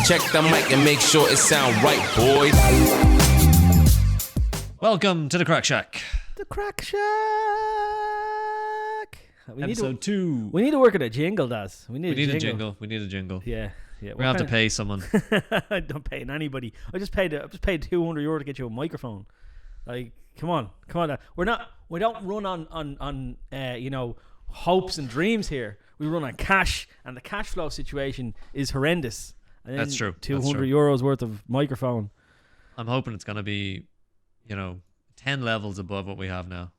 Check the mic and make sure it sound right, boys. Welcome to the Craic Shack. The Craic Shack. Episode 2. We need to work on a jingle, Daz. We need a jingle. We need a jingle. Yeah. We're gonna have to pay someone. I'm not paying anybody. I just paid €200 to get you a microphone. Like, come on. We don't run on hopes and dreams here. We run on cash, and the cash flow situation is horrendous. And That's true. €200 worth of microphone. I'm hoping it's gonna be, 10 levels above what we have now.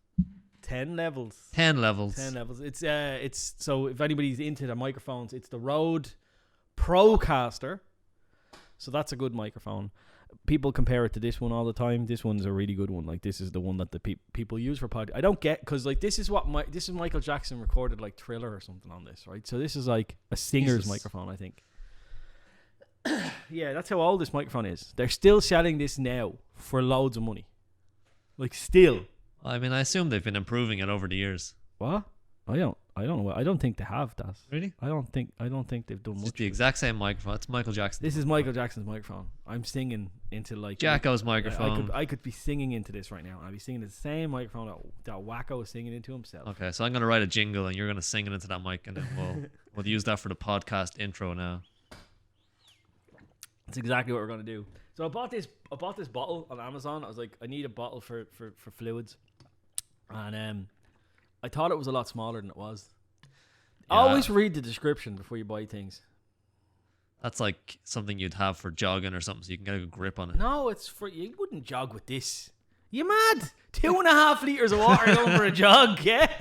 10 levels. 10 levels. It's so if anybody's into the microphones, it's the Rode Procaster. So that's a good microphone. People compare it to this one all the time. This one's a really good one. Like, this is the one that the people use for pod. I don't get, because like this is Michael Jackson recorded like Thriller or something on this, right? So this is like a singer's microphone, I think. Yeah, that's how old this microphone is. They're still selling this now for loads of money. Like, still. I mean, I assume they've been improving it over the years. What? I don't know. I don't think they have that. Really? I don't think they've done much. It's the exact same microphone. It's Michael Jackson. This is Michael Jackson's microphone. I'm singing into like Jacko's microphone. I could be singing into this right now. I'd be singing the same microphone that Wacko is singing into himself. Okay, so I'm gonna write a jingle and you're gonna sing it into that mic, and then we'll use that for the podcast intro now. That's exactly what we're gonna do. So I bought this bottle on Amazon. I was like, I need a bottle for fluids, and I thought it was a lot smaller than it was. Yeah. Always read the description before you buy things. That's like something you'd have for jogging or something, so you can get a good grip on it. No, it's for, you wouldn't jog with this. You mad? 2.5 liters of water going for a jog, yeah?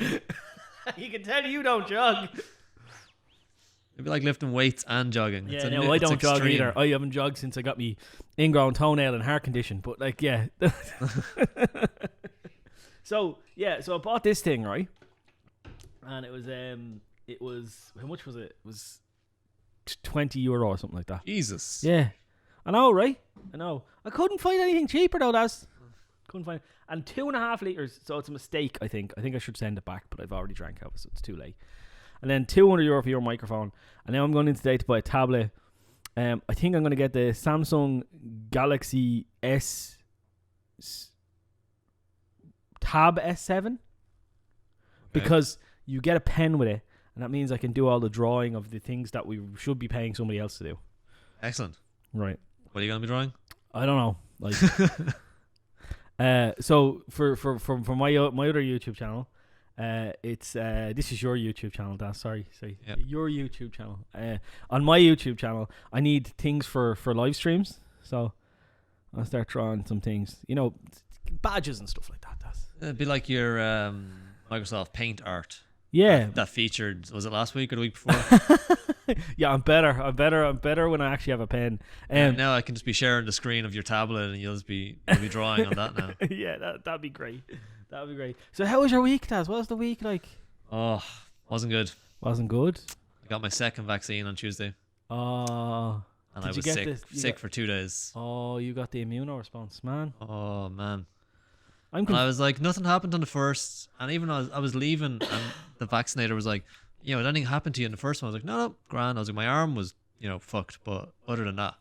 You can tell you don't jog. It'd be like lifting weights and jogging. Yeah, I don't jog either. I haven't jogged since I got me ingrown toenail and heart condition. But like, yeah. So I bought this thing, right? And it was how much was it? It was €20 or something like that. Jesus. Yeah. I know, right? I know. I couldn't find anything cheaper though, couldn't find it. And 2.5 liters, so it's a mistake, I think. I think I should send it back, but I've already drank out, so it's too late. And then €200 for your microphone. And now I'm going in today to buy a tablet. I think I'm going to get the Samsung Galaxy Tab S7. Because you get a pen with it, and that means I can do all the drawing of the things that we should be paying somebody else to do. Excellent. Right. What are you going to be drawing? I don't know. Like, so for my other YouTube channel, it's this is your YouTube channel, Dan. Sorry. Yep. Your YouTube channel. On my YouTube channel, I need things for live streams, so I'll start drawing some things. Badges and stuff like that. It'd be like your Microsoft Paint art. Yeah. That featured, was it last week or the week before? Yeah, I'm better when I actually have a pen. Now I can just be sharing the screen of your tablet and you'll be drawing on that now. Yeah, that'd be great. So how was your week, Taz? What was the week like? Oh, wasn't good. Wasn't good? I got my second vaccine on Tuesday. Oh. And I was sick for 2 days. Oh, you got the immune response, man. Oh, man. And I was like, nothing happened on the first. And even I was leaving and the vaccinator was like, did anything happen to you in the first one? I was like, no, grand. I was like, my arm was, fucked. But other than that,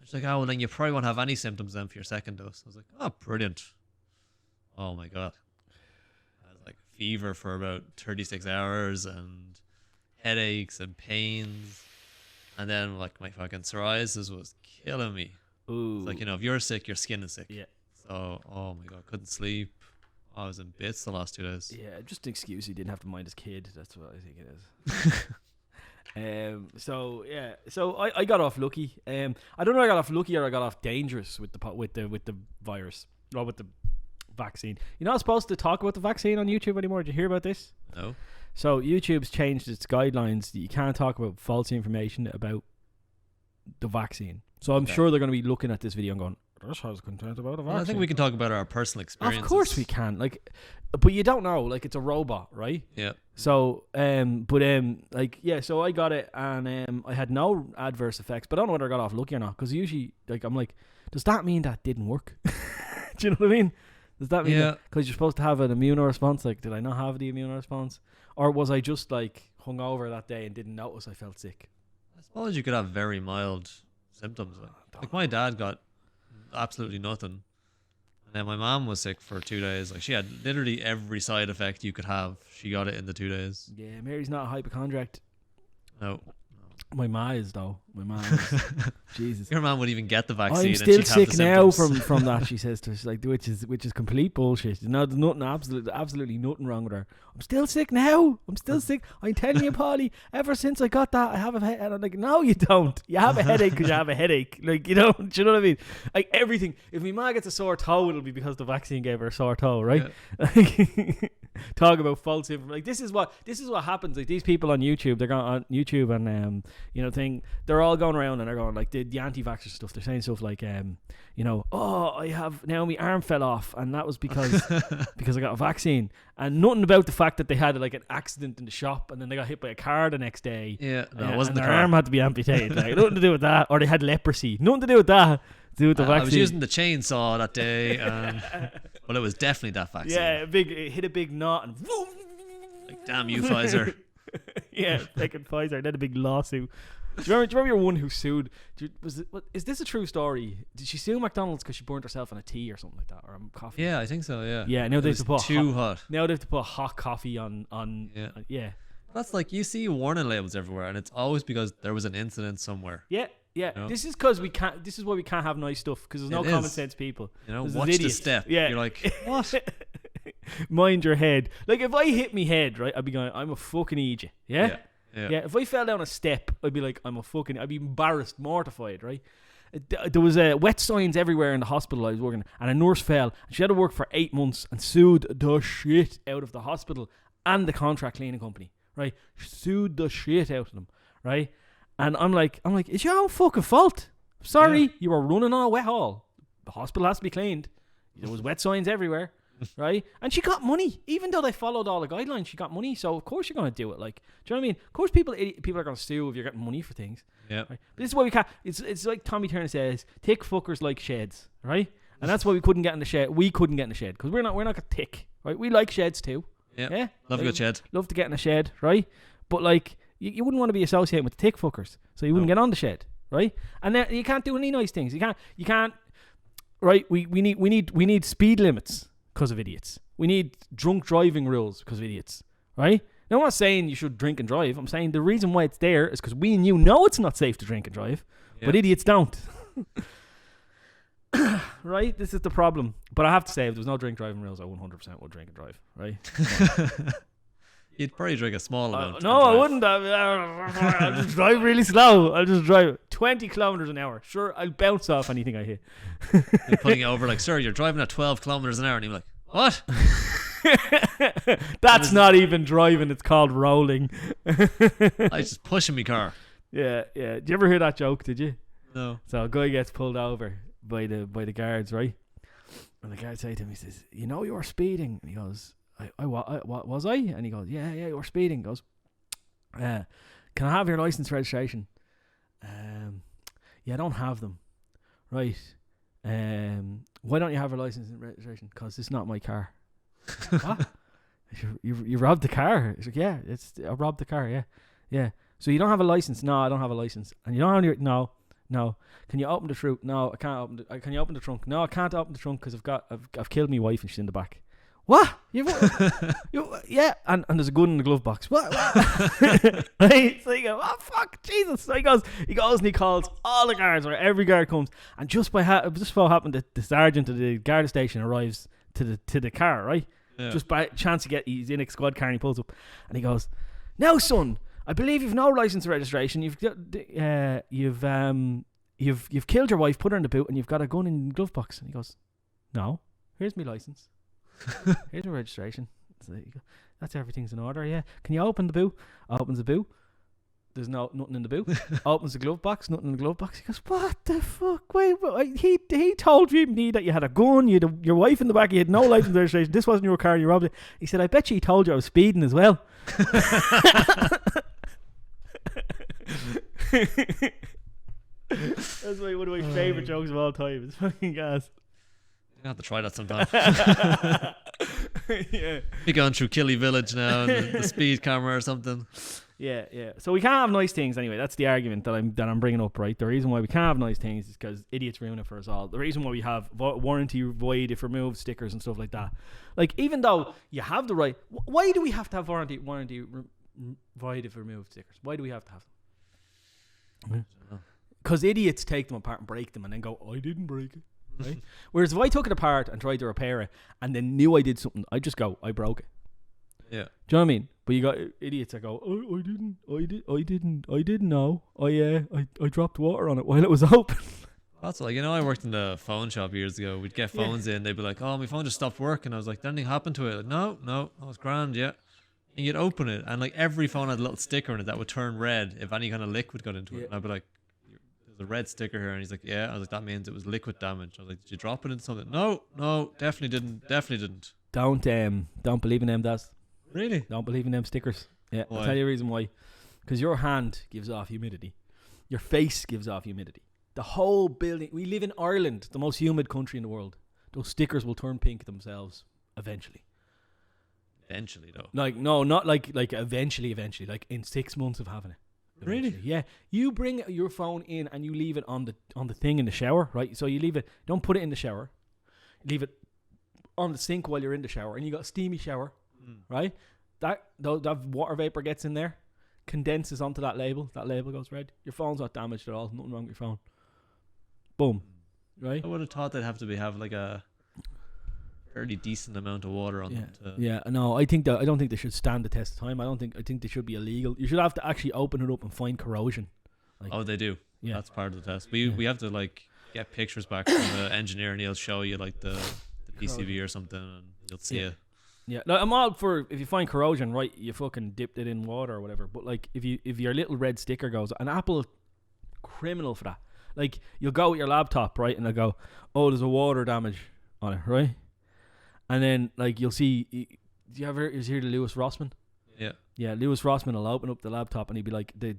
it's like, oh, well, then you probably won't have any symptoms then for your second dose. I was like, oh, brilliant. Oh, my God. I was like, fever for about 36 hours and headaches and pains. And then, like, my fucking psoriasis was killing me. Ooh. It's like, if you're sick, your skin is sick. Yeah. So, oh my God, couldn't sleep. I was in bits the last 2 days. Yeah, just an excuse he didn't have to mind his kid. That's what I think it is. So I got off lucky. I don't know if I got off lucky or I got off dangerous with the virus or with the vaccine. You're not supposed to talk about the vaccine on YouTube anymore. Did you hear about this? No. So YouTube's changed its guidelines that you can't talk about false information about the vaccine. So I'm sure they're going to be looking at this video and going, "This has content about a vaccine." Well, I think we can talk about our personal experiences. Of course we can. Like, but you don't know. Like, it's a robot, right? Yeah. So, so I got it and I had no adverse effects. But I don't know whether I got off lucky or not. Because usually, like, I'm like, does that mean that didn't work? Do you know what I mean? Does that mean because you're supposed to have an immune response? Like, did I not have the immune response, or was I just like hungover that day and didn't notice I felt sick? I suppose you could have very mild symptoms. Like my dad got absolutely nothing. And then my mom was sick for 2 days. Like she had literally every side effect you could have. She got it in the 2 days. Yeah, Mary's not a hypochondriac. No. My ma is though. My ma is. Jesus. Your mom would even get the vaccine. I'm still sick now from that. She says to us, like, which is complete bullshit. No, there's nothing absolutely nothing wrong with her. I'm still sick now. I'm still sick. I'm telling you, Polly. Ever since I got that, I have a headache. And I'm like, no, you don't. You have a headache because you have a headache. Like, you know, do you know what I mean? Like everything. If my ma gets a sore toe, it'll be because the vaccine gave her a sore toe, right? Yeah. Talk about false information. Like this is what happens. Like these people on YouTube, they're going on YouTube and they're all going around and they're going like the anti-vaxxer stuff. They're saying stuff like I have now my arm fell off and that was because I got a vaccine, and nothing about the fact that they had like an accident in the shop and then they got hit by a car the next day. Yeah, no, it wasn't and the their car. arm had to be amputated. Like, nothing to do with that, or they had leprosy. Nothing to do with that. To do with the vaccine. I was using the chainsaw that day, but it was definitely that vaccine. Yeah, it hit a big knot and like, damn you, Pfizer. Yeah, taking Pfizer. Then a big lawsuit. Do you remember your one who sued? Is this a true story? Did she sue McDonald's because she burnt herself on a tea or something like that, or a coffee? Yeah, I think so. Yeah. Yeah. Now they have to put hot. Now they have to put hot coffee on. Yeah. Yeah. That's like you see warning labels everywhere, and it's always because there was an incident somewhere. Yeah. Yeah, you know? This is because we can't. This is why we can't have nice stuff, because there's no common sense people. You know, There's watch the step. Yeah, you're like, what? Mind your head. Like if I hit me head, right, I'd be going, I'm a fucking idiot. Yeah? Yeah. If I fell down a step, I'd be like, I'd be embarrassed, mortified, right? There was wet signs everywhere in the hospital I was working, and a nurse fell, and she had to work for 8 months and sued the shit out of the hospital and the contract cleaning company, right? She sued the shit out of them, right? And I'm like, it's your own fucking fault. Sorry, you were running on a wet hall. The hospital has to be cleaned. There was wet signs everywhere, right? And she got money, even though they followed all the guidelines. She got money, so of course you're gonna do it. Like, do you know what I mean? Of course, people are gonna sue if you're getting money for things. Yeah. Right? But this is why we can't. It's like Tommy Turner says, tick fuckers like sheds, right? And that's why we couldn't get in the shed. We couldn't get in the shed because we're not a tick, right? We like sheds too. Yeah. Love a good shed. Love to get in a shed, right? But like. You wouldn't want to be associated with the tick fuckers, so you wouldn't get on the shed, right? And then you can't do any nice things. You can't. Right? We need speed limits because of idiots. We need drunk driving rules because of idiots, right? Now I'm not saying you should drink and drive. I'm saying the reason why it's there is because we and you know it's not safe to drink and drive, but idiots don't. Right? This is the problem. But I have to say, if there was no drink driving rules, I 100% would drink and drive, right? You'd probably drink a small amount. No, I wouldn't. I'll just drive really slow. I'll just drive 20 kilometers an hour. Sure, I'll bounce off anything I hit. They're putting you over like, sir, you're driving at 12 kilometers an hour. And you're like, what? That's not even driving. It's called rolling. I just pushing my car. Yeah. Did you ever hear that joke? Did you? No. So a guy gets pulled over by the guards, right? And the guard say to him, he says, "You know you were speeding." And he goes, I was I? And he goes, yeah, you were speeding. He goes, can I have your license registration? Yeah, I don't have them. Right. Why don't you have your license and registration? Because it's not my car. What? You robbed the car? He's like, yeah, I robbed the car. Yeah. So you don't have a license? No, I don't have a license. And you don't have your no. Can you open the trunk? No, I can't open it. Can you open the trunk? No, I can't open the trunk because I've killed my wife and she's in the back. What? Yeah, and there's a gun in the glove box. What? Right? So you go, oh fuck, Jesus. So he goes and he calls all the guards, or every guard comes, and just so happened that the sergeant of the guard station arrives to the car, right? Yeah. Just by chance he's in a squad car and he pulls up, and he goes, "Now, son, I believe you've no license or registration. You've killed your wife, put her in the boot, and you've got a gun in the glove box." And he goes, "No, here's my license. Here's my registration." So that's everything's in order. Yeah. Can you open the boot? Opens the boot. There's nothing in the boot. Opens the glove box. Nothing in the glove box. He goes, "What the fuck? Wait, he told me that you had a gun. You had your wife in the back. You had no license or registration. This wasn't your car. You robbed it." He said, "I bet you he told you I was speeding as well." That's one of my favourite jokes of all time. It's fucking gas. You have to try that sometime. Yeah. You're going through Killy Village now and the speed camera or something. Yeah. So we can't have nice things anyway. That's the argument that I'm bringing up, right? The reason why we can't have nice things is because idiots ruin it for us all. The reason why we have warranty void if removed stickers and stuff like that. Like, even though you have the right, why do we have to have warranty void if removed stickers? Why do we have to have them? Because idiots take them apart and break them and then go, I didn't break it. Right? Whereas if I took it apart and tried to repair it and then knew I did something, I'd just go, I broke it. Yeah. Do you know what I mean? But you got idiots that go, I didn't know. I dropped water on it while it was open. That's like, I worked in the phone shop years ago. We'd get phones in, they'd be like, oh, my phone just stopped working. I was like, did anything happen to it? Like, no, it was grand, yeah. And you'd open it, and like every phone had a little sticker on it that would turn red if any kind of liquid got into it. And I'd be like, there's a red sticker here, and he's like, yeah. I was like, that means it was liquid damage. I was like, did you drop it into something? No, definitely didn't. Don't believe in them, Daz. Really? Don't believe in them stickers. Yeah, why? I'll tell you the reason why. Because your hand gives off humidity. Your face gives off humidity. The whole building. We live in Ireland, the most humid country in the world. Those stickers will turn pink themselves eventually. Eventually, though. Like, no, not like eventually. Like in 6 months of having it. Really? Yeah. You bring your phone in and you leave it on the thing in the shower, right? So you leave it. Don't put it in the shower. Leave it on the sink while you're in the shower, and you got a steamy shower. Right, that water vapor gets in there, condenses onto that label. That label goes red. Your phone's not damaged at all. Nothing wrong with your phone. Boom. Right. I would have thought they'd have like a fairly decent amount of water on them. No, I don't think they should stand the test of time. I think they should be illegal. You should have to actually open it up and find corrosion. Like, oh, they do. Yeah, that's part of the test. We have to like get pictures back from the engineer, and he'll show you like the PCB or something, and you'll see it. Yeah, no, I'm all for if you find corrosion, right, you fucking dipped it in water or whatever. But like if your little red sticker goes, an Apple criminal for that. Like you'll go with your laptop, right, and they'll go, oh, there's a water damage on it, right? And then like you'll see, do you ever hear the Lewis Rossman? Yeah, Lewis Rossman will open up the laptop and he'll be like, the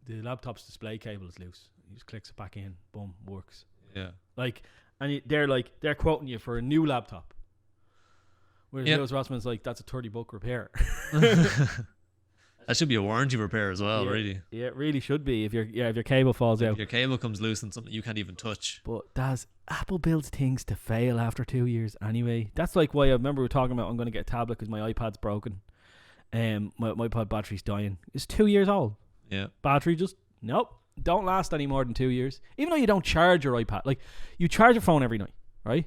laptop's display cable is loose. He just clicks it back in, boom, works. Yeah. Like, and they're quoting you for a new laptop. Whereas Lewis Rossman's like, that's a $30 repair. That should be a warranty repair as well, really. Yeah, it really should be if your cable falls out. If your cable comes loose and something you can't even touch. But Apple builds things to fail after 2 years anyway. That's like why I remember we were talking about I'm going to get a tablet because my iPad's broken. My iPad battery's dying. It's 2 years old. Yeah. Battery just, nope, don't last any more than 2 years. Even though you don't charge your iPad. Like, you charge your phone every night, right?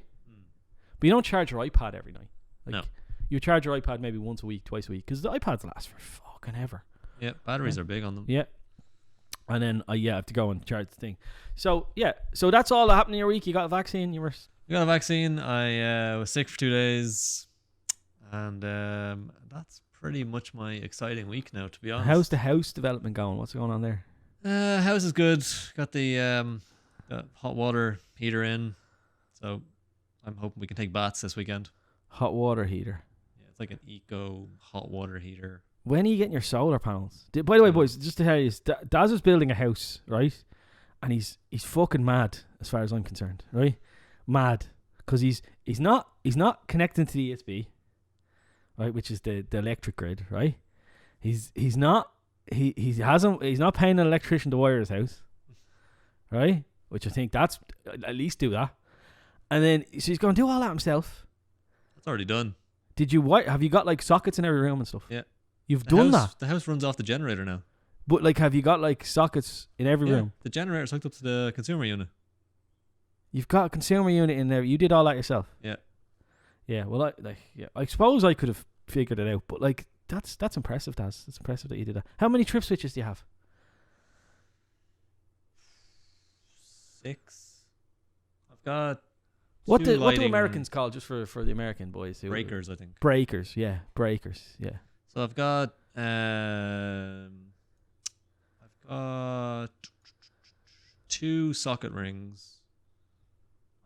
But you don't charge your iPad every night. Like, no. You charge your iPad maybe once a week, twice a week, because the iPads last for fucking ever. Yeah, batteries are big on them. Yeah. And then I have to go and charge the thing. So that's all that happened in your week. You got a vaccine. You got a vaccine. I was sick for 2 days, and that's pretty much my exciting week now, to be honest. How's the house development going? What's going on there? House is good. Got the hot water heater in, so I'm hoping we can take baths this weekend. Hot water heater. Yeah, it's like an eco hot water heater. When are you getting your solar panels? By the way, boys, just to tell you, Daz is building a house, right? And he's fucking mad as far as I'm concerned, right? Mad, because he's not connecting to the ESB, right, which is the electric grid, right? He's not paying an electrician to wire his house, right? Which I think that's at least do that. And then so he's going to do all that himself. That's already done. Did you have you got like sockets in every room and stuff? Yeah. You've done that. The house runs off the generator now. But like, have you got like sockets in every room? The generator's hooked up to the consumer unit. You've got a consumer unit in there. You did all that yourself. Yeah. Yeah. Well, I suppose I could have figured it out, but like that's impressive, Daz. It's impressive that you did that. How many trip switches do you have? 6. I've got. What do Americans call, just for the American boys? Breakers, I think. Breakers, yeah. Breakers, yeah. So I've got 2 socket rings,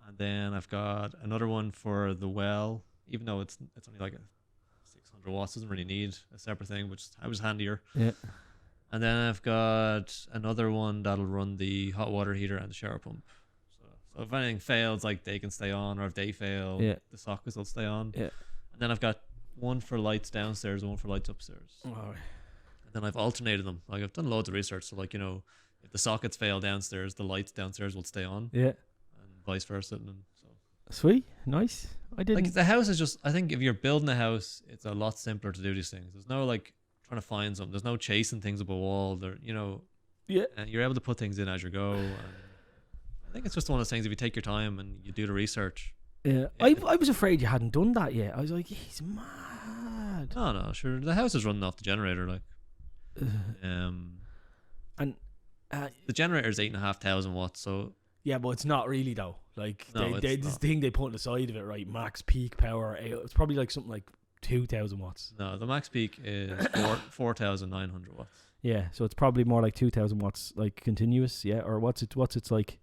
and then I've got another one for the well. Even though it's only like a 600 watts, doesn't really need a separate thing, which was handier. Yeah. And then I've got another one that'll run the hot water heater and the shower pump. So if anything fails, like they can stay on, or if they fail, the sockets will stay on. Yeah. And then I've got one for lights downstairs, one for lights upstairs. All right. And Then I've alternated them. Like I've done loads of research. So like, if the sockets fail downstairs, the lights downstairs will stay on. Yeah. And vice versa. And so Sweet. Nice. I didn't. like the house is just, I think if you're building a house, it's a lot simpler to do these things. There's no like trying to find something. There's no chasing things up a wall. Yeah. And you're able to put things in as you go. And I think it's just one of those things. If you take your time and you do the research. Yeah. I was afraid you hadn't done that yet. I was like, he's mad. No, sure. The house is running off the generator, like. And the generator is 8,500 watts. So yeah, but it's not really though. Like No, this it's not. thing they put on the side of it, right? Max peak power. It's probably like something like 2,000 watts. no, the max peak is 4,900 watts. Yeah, so it's probably more like 2,000 watts, like continuous. Yeah, or what's its like?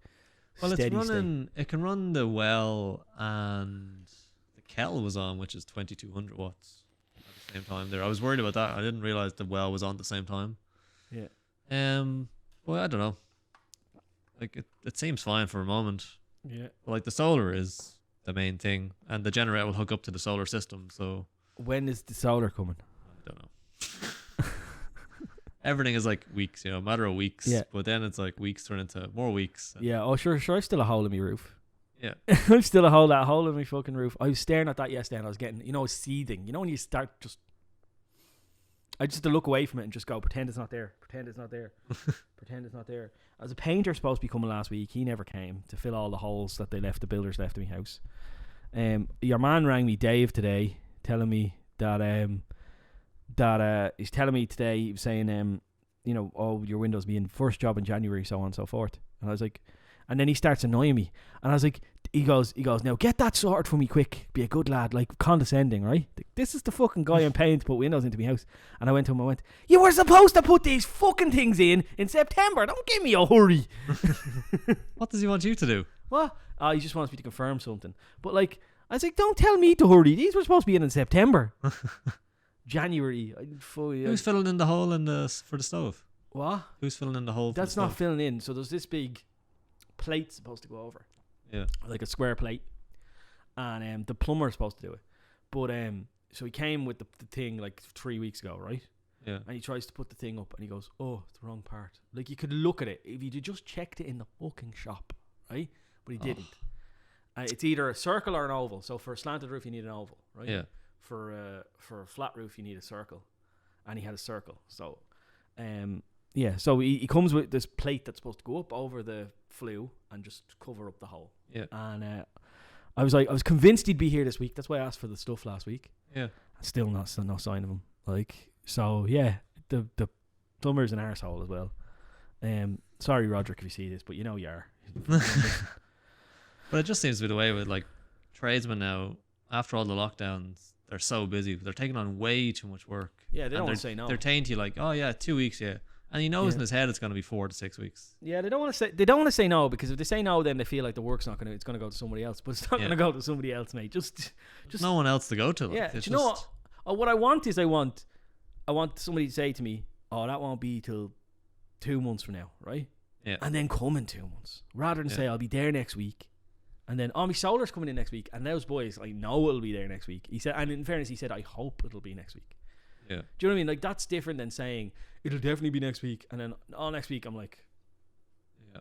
Well, it's steady running. It can run the well and the kettle was on, which is 2,200 watts at the same time. There, I was worried about that. I didn't realize the well was on at the same time. Yeah. Well, I don't know. Like it seems fine for a moment. Yeah. But like the solar is the main thing, and the generator will hook up to the solar system. So When is the solar coming? I don't know. Everything is like weeks, a matter of weeks. Yeah. But then it's like weeks turn into more weeks. Yeah. Oh, sure. I've still a hole in my roof. Yeah. I've still a hole in my fucking roof. I was staring at that yesterday, and I was getting, seething. When you start I just to look away from it and just go, pretend it's not there. Pretend it's not there. Pretend it's not there. As a painter supposed to be coming last week, he never came to fill all the holes that the builders left in my house. Your man rang me, Dave, today, telling me that he's telling me today, he was saying, your windows be in first job in January, so on and so forth. And I was like, and then he starts annoying me, and I was like, he goes, now get that sorted for me quick, be a good lad, like condescending, right? This is the fucking guy I'm paying to put windows into my house. And I went to him, you were supposed to put these fucking things in September, don't give me a hurry. What does he want you to do? What? He just wants me to confirm something. But like, I was like, don't tell me to hurry, these were supposed to be in September. January. Who's filling in the hole for the stove? What? Who's filling in the hole? That's for the not stove? filling in. So there's this big plate supposed to go over. Yeah. Like a square plate. And the plumber's supposed to do it. But so he came with the thing like 3 weeks ago, right? Yeah. And he tries to put the thing up and he goes, oh, it's the wrong part. Like you could look at it if you just checked it in the fucking shop, right? But he didn't. It's either a circle or an oval. So for a slanted roof you need an oval, right? Yeah. For a flat roof you need a circle. And he had a circle. So so he comes with this plate that's supposed to go up over the flue and just cover up the hole. Yeah. And I was convinced he'd be here this week. That's why I asked for the stuff last week. Yeah. Still no sign of him. Like, so yeah, the plumber's an arsehole as well. Sorry, Roderick, if you see this, but you are. But it just seems to be the way with like tradesmen now. After all the lockdowns, they're so busy. They're taking on way too much work. Yeah, they don't want to say no. They're saying to you like, oh yeah, 2 weeks, yeah. And he knows in his head it's going to be 4 to 6 weeks. Yeah, they don't want to say no, because if they say no, then they feel like the work's it's going to go to somebody else. But it's not going to go to somebody else, mate. Just no one else to go to. Like. Yeah. Do you know what? What I want is I want somebody to say to me, oh, that won't be till 2 months from now, right? Yeah. And then come in 2 months, rather than say I'll be there next week, and then my solar's coming in next week, and those boys, I know it'll be there next week. He said, and in fairness, he said, I hope it'll be next week. Yeah. Do you know what I mean? Like, that's different than saying it'll definitely be next week, and then next week I'm like, yeah.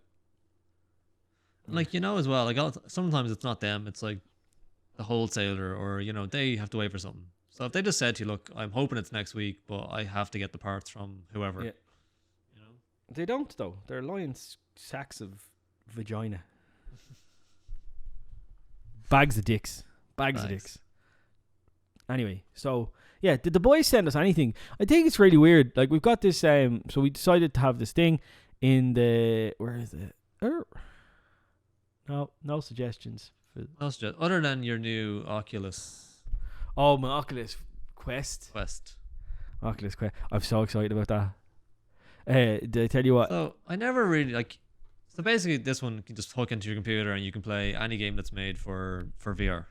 Like, as well, like sometimes it's not them, it's like the wholesaler, or they have to wait for something. So if they just said to you, look, I'm hoping it's next week, but I have to get the parts from whoever. Yeah. They don't though. They're lying sacks of vagina. Bags of dicks. Bags of dicks. Anyway, so yeah, did the boys send us anything? I think it's really weird. Like, we've got this so we decided to have this thing in the, where is it? No suggestions. Other than your new Oculus. Oh, my Oculus Quest. Oculus Quest. I'm so excited about that. Did I tell you what? So I never really so basically this one can just hook into your computer and you can play any game that's made for VR.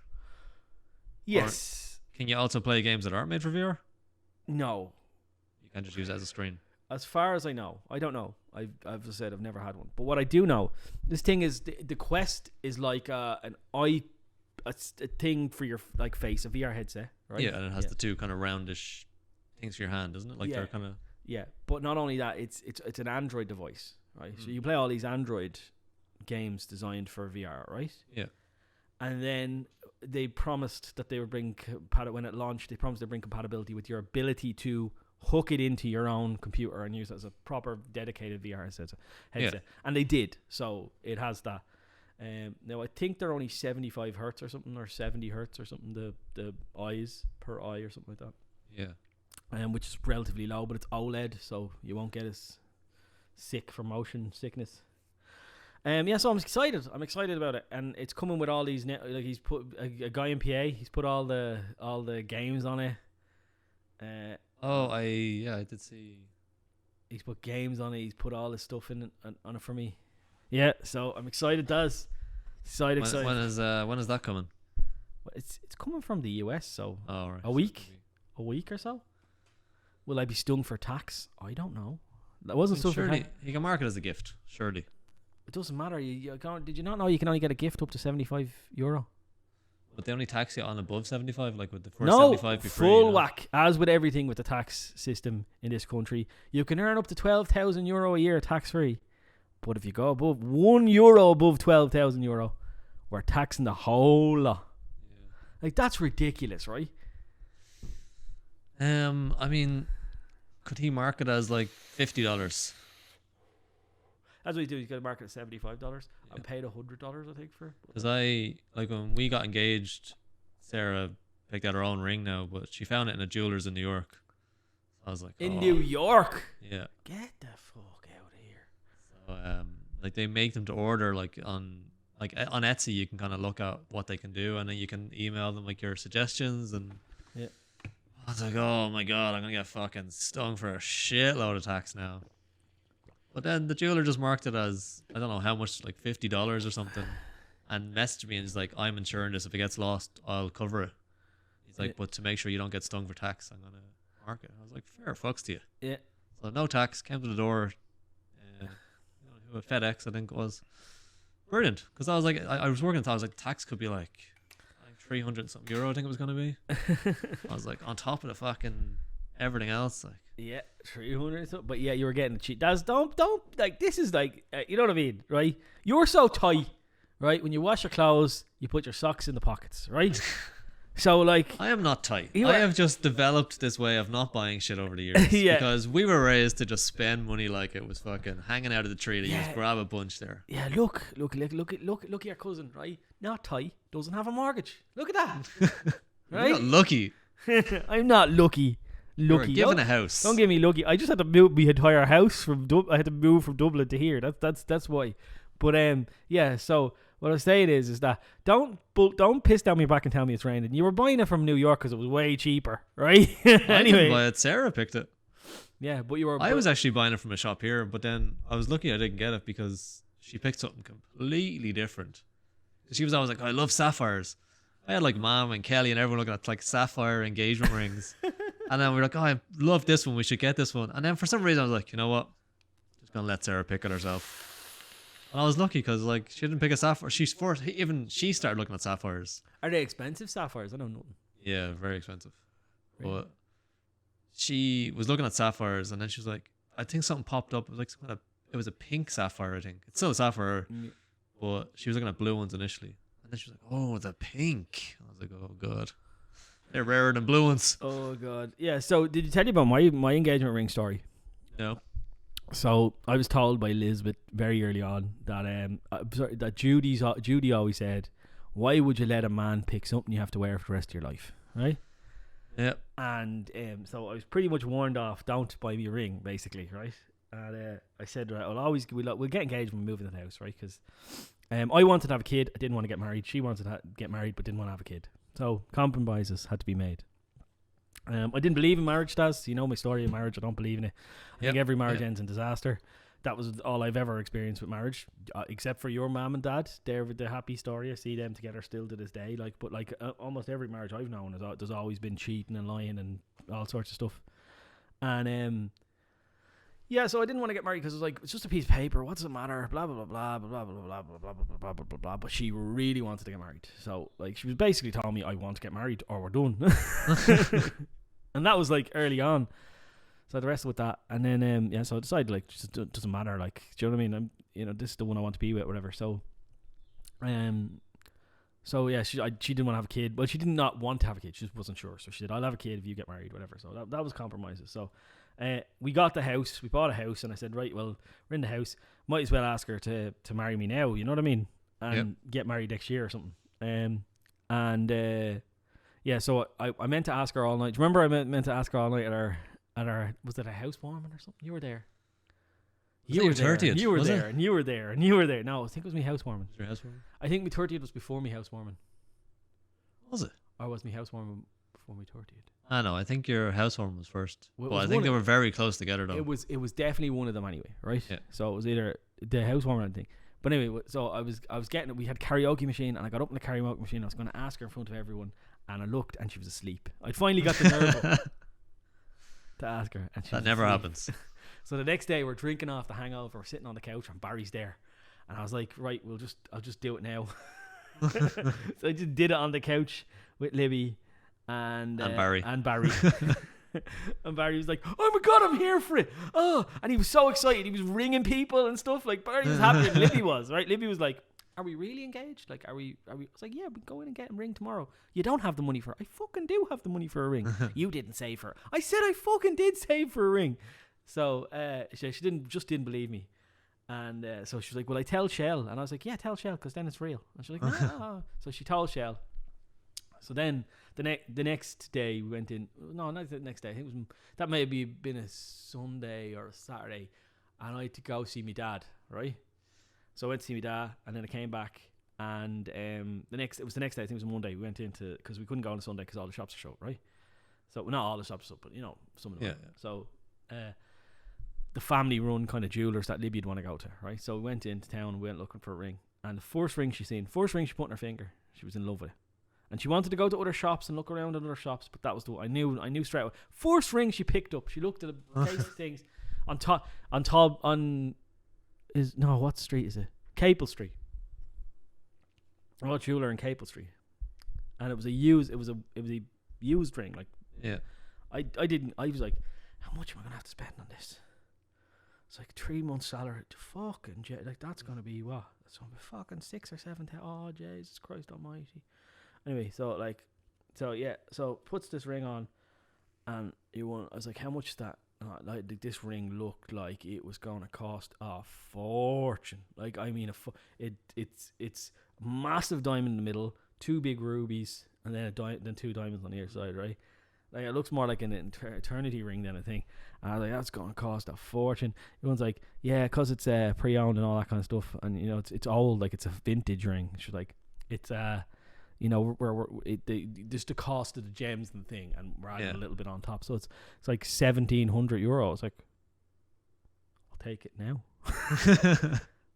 Yes. Or can you also play games that aren't made for VR? No. You can just use it as a screen. As far as I know, I don't know. I've just said I've never had one. But what I do know, this thing is the Quest is like a thing for your face, a VR headset, right? Yeah, and it has the two kind of roundish things for your hand, isn't it? Like they're kind of. Yeah, but not only that, it's an Android device, right? So you play all these Android games designed for VR, right? Yeah. And then they promised that they would bring when it launched. They promised to bring compatibility with your ability to hook it into your own computer and use it as a proper dedicated VR headset. And they did. So it has that. Now I think they're only 75 hertz or something, or 70 hertz or something. The eyes per eye or something like that. Yeah. Which is relatively low, but it's OLED, so you won't get as sick from motion sickness. So I'm excited. I'm excited about it, and it's coming with all these. Like he's put a guy in PA. He's put all the games on it. I did see. He's put games on it. He's put all this stuff in it, on it for me. Yeah, so I'm excited. Excited. When is that coming? It's coming from the US, so right. a week or so. Will I be stung for tax? I don't know. That wasn't stuff. Surely you can mark it as a gift. Surely. It doesn't matter. Did you not know you can only get a gift up to €75? But they only tax you on above 75, like with the first 75 be free. Full whack. As with everything with the tax system in this country, you can earn up to €12,000 a year tax free. But if you go above €1 above €12,000, we're taxing the whole lot. Yeah. Like, that's ridiculous, right? I mean, could he mark it as like $50? That's what he's doing. He's got to mark it at $75. Yeah. I paid $100, I think, for. Because when we got engaged, Sarah picked out her own ring now, but she found it in a jeweler's in New York. I was like, in New York? Yeah. Get the fuck out of here. So, they make them to order on Etsy. You can kind of look at what they can do, and then you can email them like your suggestions. And yeah, I was like, oh my god, I'm gonna get fucking stung for a shitload of tax now. But then the jeweler just marked it as, I don't know how much, like $50 or something, and messaged me and he's like, I'm insuring this. If it gets lost, I'll cover it. He's like, but to make sure you don't get stung for tax, I'm gonna mark it. I was like, fair fucks to you. Yeah. So no tax, came to the door. FedEx, I think it was. Brilliant. Because I was like, I was working, I was like, tax could be like 300 something euro, I think it was going to be. I was like, on top of the fucking everything else, like. Yeah, 300 something. But yeah, you were getting the cheap. Don't, like, this is like, you know what I mean, right? You're so tight, right? When you wash your clothes, you put your socks in the pockets, right? So, like, I am not tight. I have just developed this way of not buying shit over the years. Yeah. Because we were raised to just spend money like it was fucking hanging out of the tree. You just grab a bunch there. Yeah, look at your cousin, right? Not tight, doesn't have a mortgage. Look at that. Right? You're not lucky. I'm not lucky. You're given a house. Don't get me lucky. I just had to move my entire house from I had to move from Dublin to here. That's why. But yeah. So what I'm saying is that don't piss down my back and tell me it's raining. You were buying it from New York because it was way cheaper, right? Anyway, I didn't buy it. Sarah picked it. Yeah, but you were. I was actually buying it from a shop here, but then I was lucky I didn't get it because she picked something completely different. She was always like, I love sapphires. I had like Mom and Kelly and everyone looking at like sapphire engagement rings. And then we were like, oh, I love this one. We should get this one. And then for some reason I was like, you know what? Just going to let Sarah pick it herself. And I was lucky because like she didn't pick a sapphire. She started looking at sapphires. Are they expensive sapphires? I don't know. Yeah, very expensive. Really? But she was looking at sapphires and then she was like, I think something popped up. It was like it was a pink sapphire, I think. It's still a sapphire. But she was looking at blue ones initially. And then she was like, oh, the pink. I was like, oh god. They're rarer than blue ones. Oh god. Yeah, so did you tell you about my engagement ring story? No. So I was told by Elizabeth very early on that Judy always said, why would you let a man pick something you have to wear for the rest of your life, right? Yeah. And so I was pretty much warned off, don't buy me a ring, basically, right? And I said, right, we'll get engaged when we move into the house, right? Because I wanted to have a kid, I didn't want to get married. She wanted to get married but didn't want to have a kid. So compromises had to be made. I didn't believe in marriage, Daz. You know my story of marriage. I don't believe in it. I think every marriage ends in disaster. That was all I've ever experienced with marriage, except for your mom and dad. They're the happy story. I see them together still to this day. But almost every marriage I've known, there's always been cheating and lying and all sorts of stuff. And yeah, so I didn't want to get married because it was like, it's just a piece of paper. What does it matter? Blah blah blah blah blah blah blah blah blah blah blah blah blah blah. But she really wanted to get married, so like she was basically telling me, I want to get married or we're done. And that was like early on. So I had the rest with that, and then so I decided like just it doesn't matter, like, do you know what I mean? This is the one I want to be with, whatever. So yeah, she didn't want to have a kid. Well, she did not want to have a kid. She just wasn't sure. So she said, "I'll have a kid if you get married, whatever." So that was compromises. So we got the house. We bought a house, and I said, "Right, well, we're in the house. Might as well ask her to marry me now." You know what I mean? And get married next year or something. So I meant to ask her all night. Do you remember I meant to ask her all night at our was it a housewarming or something? You were there. You were there. 30th, and you were was there, it? and you were there, and you were there. No, I think it was me housewarming. Was your housewarming? I think my 30th was before me housewarming. Was it? Or was me housewarming before me 30th? I know. I think your housewarming was first. Well, But I think they were very close together, though. It was definitely one of them anyway, right? Yeah. So it was either the housewarming thing. But anyway, so I was getting it. We had karaoke machine, and I got up in the karaoke machine. I was going to ask her in front of everyone, and I looked, and she was asleep. I'd finally got the nerve up to ask her, and she was never asleep. happens. So the next day, we're drinking off the hangover. We're sitting on the couch, and Barry's there, and I was like, right, I'll just do it now. So I just did it on the couch with Libby and Barry. And Barry. And Barry was like, "Oh my god, I'm here for it!" Oh, and he was so excited. He was ringing people and stuff. Like, Barry was happier than Libby was, right? Libby was like, "Are we really engaged? Like, are we?" I was like, "Yeah, we go in and get a ring tomorrow." "You don't have the money for it." "I fucking do have the money for a ring." "You didn't save for it." "I said I fucking did save for a ring." So she didn't believe me. And so she was like, "Well, I tell Shell." And I was like, "Yeah, tell Shell, because then it's real." And she was like, "No." So she told Shell. So then the next day we went in. No, not the next day. I think that may have been a Sunday or a Saturday, and I had to go see my dad. Right. So I went to see my dad, and then I came back, and the next day. I think it was a Monday. We went into, because we couldn't go on a Sunday because all the shops are shut. Right. So not all the shops are shut, but some of them. Yeah. So the family-run kind of jewelers that Libby'd want to go to. Right. So we went into town. And we went looking for a ring, and the first ring she put in her finger, she was in love with it. And she wanted to go to other shops and look around at other shops, but that was I knew straight away. First ring she picked up, she looked at the case of things what street is it? Capel Street. What jeweler in Capel Street? And it was a used ring. Like, Yeah. I was like, how much am I gonna have to spend on this? It's like 3 months' salary. Fucking like, that's gonna be what? That's gonna be fucking 6 or 7. Oh, Jesus Christ Almighty. Anyway, so puts this ring on, and I was like, how much is that? Like, this ring looked like it was gonna cost a fortune. Like, I mean, it's massive diamond in the middle, 2 big rubies, and then then 2 diamonds on the other side, right? Like, it looks more like an eternity ring than a thing. And I was like, that's gonna cost a fortune. Everyone's like, yeah, because it's pre-owned and all that kind of stuff, and it's old, like it's a vintage ring. She's like, it's just the cost of the gems and the thing, and we're adding a little bit on top, so it's like €1,700. Like, I'll take it now.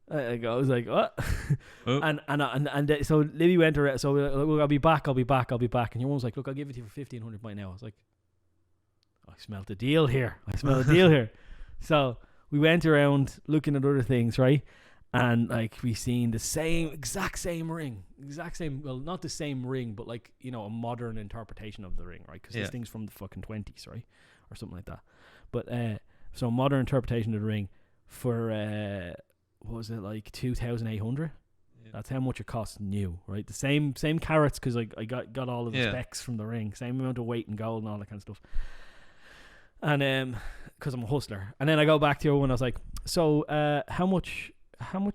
I was like, what? Oh. and so Libby went around. So I'll be back. And your one was like, look, I'll give it to you for 1,500 right now. I was like, I smelled a deal here. So we went around looking at other things, right? And like, we seen the exact same ring, well, not the same ring, but like, a modern interpretation of the ring, right? Because this thing's from the fucking 20s, right? Or something like that. But so modern interpretation of the ring for what was it, like 2,800? Yeah. That's how much it costs new, right? The same carats, because I got all of the specs from the ring, same amount of weight and gold and all that kind of stuff. And because I'm a hustler. And then I go back to her when I was like, so how much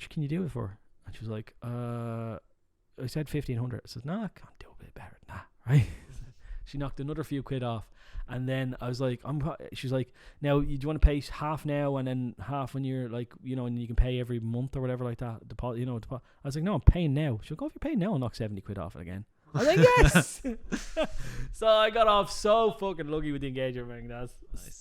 can you do it for? And she was like, I said 1,500. I said, no, I can't do a bit better than that, right? She knocked another few quid off. And then I was like, she's like, now, do you want to pay half now and then half when you're like, and you can pay every month or whatever like that? Deposit. I was like, no, I'm paying now. She'll go, if you're paying now, I'll knock 70 quid off it again. I was like, yes. So I got off so fucking lucky with the engagement ring. That's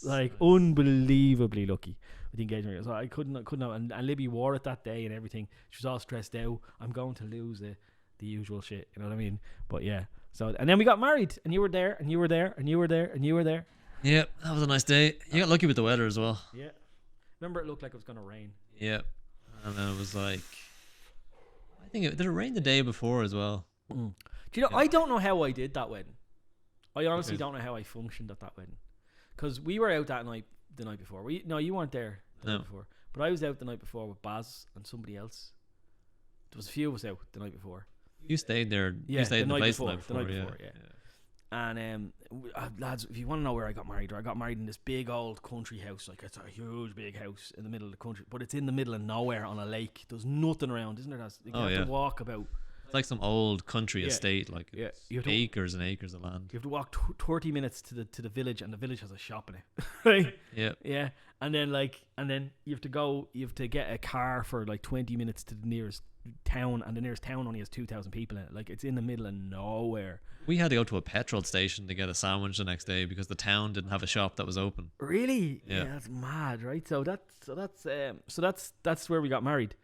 nice. Unbelievably lucky with the engagement ring. So I couldn't have, and Libby wore it that day and everything. She was all stressed out. I'm going to lose the usual shit. You know what I mean? But yeah. So, and then we got married, and you were there, and you were there, and you were there, and you were there. Yeah, that was a nice day. You got lucky with the weather as well. Yeah. Remember, it looked like it was going to rain. Yeah. And then it was like, did it rain the day before as well? Mm. Do you know, I don't know how I did that wedding. I honestly don't know how I functioned at that wedding. Because we were out that night the night before. No, you weren't there the night before. But I was out the night before with Baz and somebody else. There was a few of us out the night before. You stayed there. Yeah, you stayed in the place before, the night before. Yeah. And lads, if you want to know where I got married in this big old country house. Like, it's a huge big house in the middle of the country, but it's in the middle of nowhere on a lake. There's nothing around, isn't there? You have to walk about. It's like some old country estate, like you have acres and acres of land. You have to walk 30 minutes to the village, and the village has a shop in it, right? Yeah. And then you have to get a car for like 20 minutes to the nearest town, and the nearest town only has 2,000 people in it. Like, it's in the middle of nowhere. We had to go to a petrol station to get a sandwich the next day because the town didn't have a shop that was open. Really? Yeah, that's mad, right? So that's where we got married.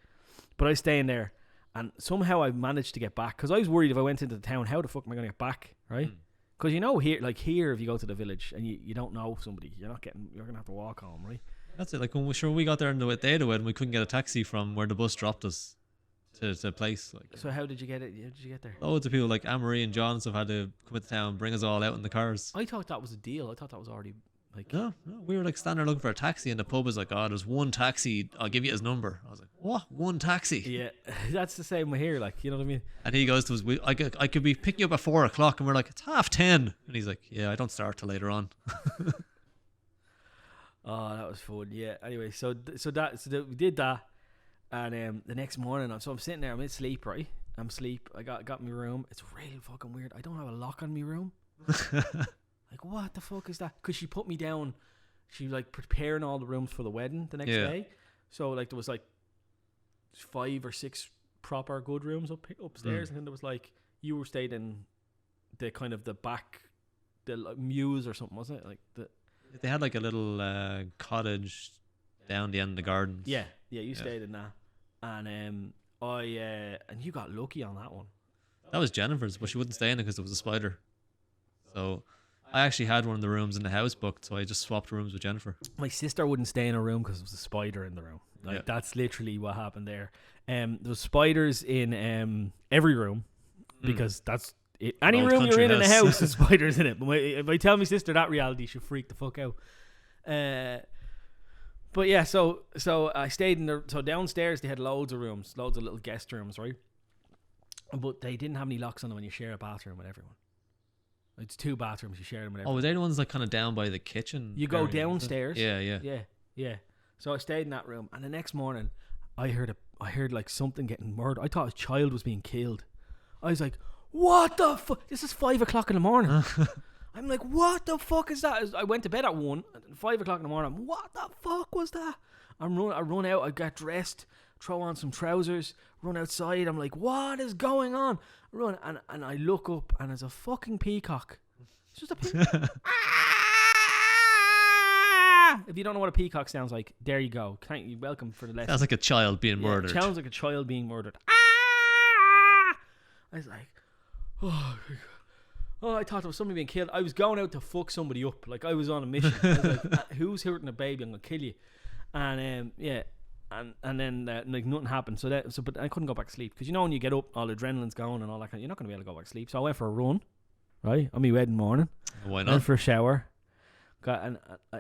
But I was staying there, and somehow I managed to get back, because I was worried if I went into the town, how the fuck am I going to get back, right? Because here, if you go to the village and you don't know somebody, you're going to have to walk home, right? That's it. Like, when we got there on the day of the wedding, we couldn't get a taxi from where the bus dropped us to the place. Like, so how did you get it? How did you get there? Loads of people like Anne-Marie and John have had to come into town, bring us all out in the cars. I thought that was a deal. I thought that was already like... No, we were like standing there looking for a taxi, and the pub was like, "Oh, there's one taxi. I'll give you his number." I was like, "What? One taxi?" Yeah, that's the same here. Like, you know what I mean? And he goes to us, I could be picking you up at 4:00, and we're like, "It's 10:30." And he's like, "Yeah, I don't start till later on." Oh, that was fun. Yeah. Anyway, so we did that, and the next morning, I'm sitting there. I'm in sleep, right? I'm asleep. I got my room. It's really fucking weird. I don't have a lock on my room. Like, what the fuck is that? Because she put me down. She was like preparing all the rooms for the wedding the next day. So like there was like 5 or 6 proper good rooms upstairs, and then there was like, you were staying in the kind of the back, the like, mews or something, wasn't it? Like they had like a little cottage down the end of the gardens. Yeah, you stayed in that, and and you got lucky on that one. That was Jennifer's, but she wouldn't stay in it because there was a spider. So I actually had one of the rooms in the house booked, so I just swapped rooms with Jennifer. My sister wouldn't stay in a room because there was a spider in the room. Like, that's literally what happened there. There was spiders in every room, because that's it. Any room you're in a house, there's spiders in it. But if I tell my sister that reality, she'll freak the fuck out. But yeah, so I stayed in so downstairs they had loads of rooms, loads of little guest rooms, right? But they didn't have any locks on them when you share a bathroom with everyone. It's 2 bathrooms, you share them with everyone. Oh, were they the ones like kind of down by the kitchen? You go downstairs. Yeah. So I stayed in that room, and the next morning I heard like something getting murdered. I thought a child was being killed. I was like, what the fuck? This is 5:00 in the morning. I'm like, what the fuck is that? I went to bed at 1, 5:00 in the morning. What the fuck was that? I run out, I got dressed, throw on some trousers, run outside. I'm like, what is going on? Run, and I look up, and there's a fucking peacock. It's just a peacock. If you don't know what a peacock sounds like, there you go. Thank you. Welcome for the lesson. Sounds like a child being murdered. Sounds like a child being murdered. I was like, oh, I thought there was somebody being killed. I was going out to fuck somebody up. Like, I was on a mission. I was like, who's hurting a baby? I'm gonna kill you. And and then like nothing happened. But I couldn't go back to sleep, because you know when you get up, all the adrenaline's going and all that kind of, you're not gonna be able to go back to sleep. So I went for a run, right, on my wedding morning. Why not? Went for a shower.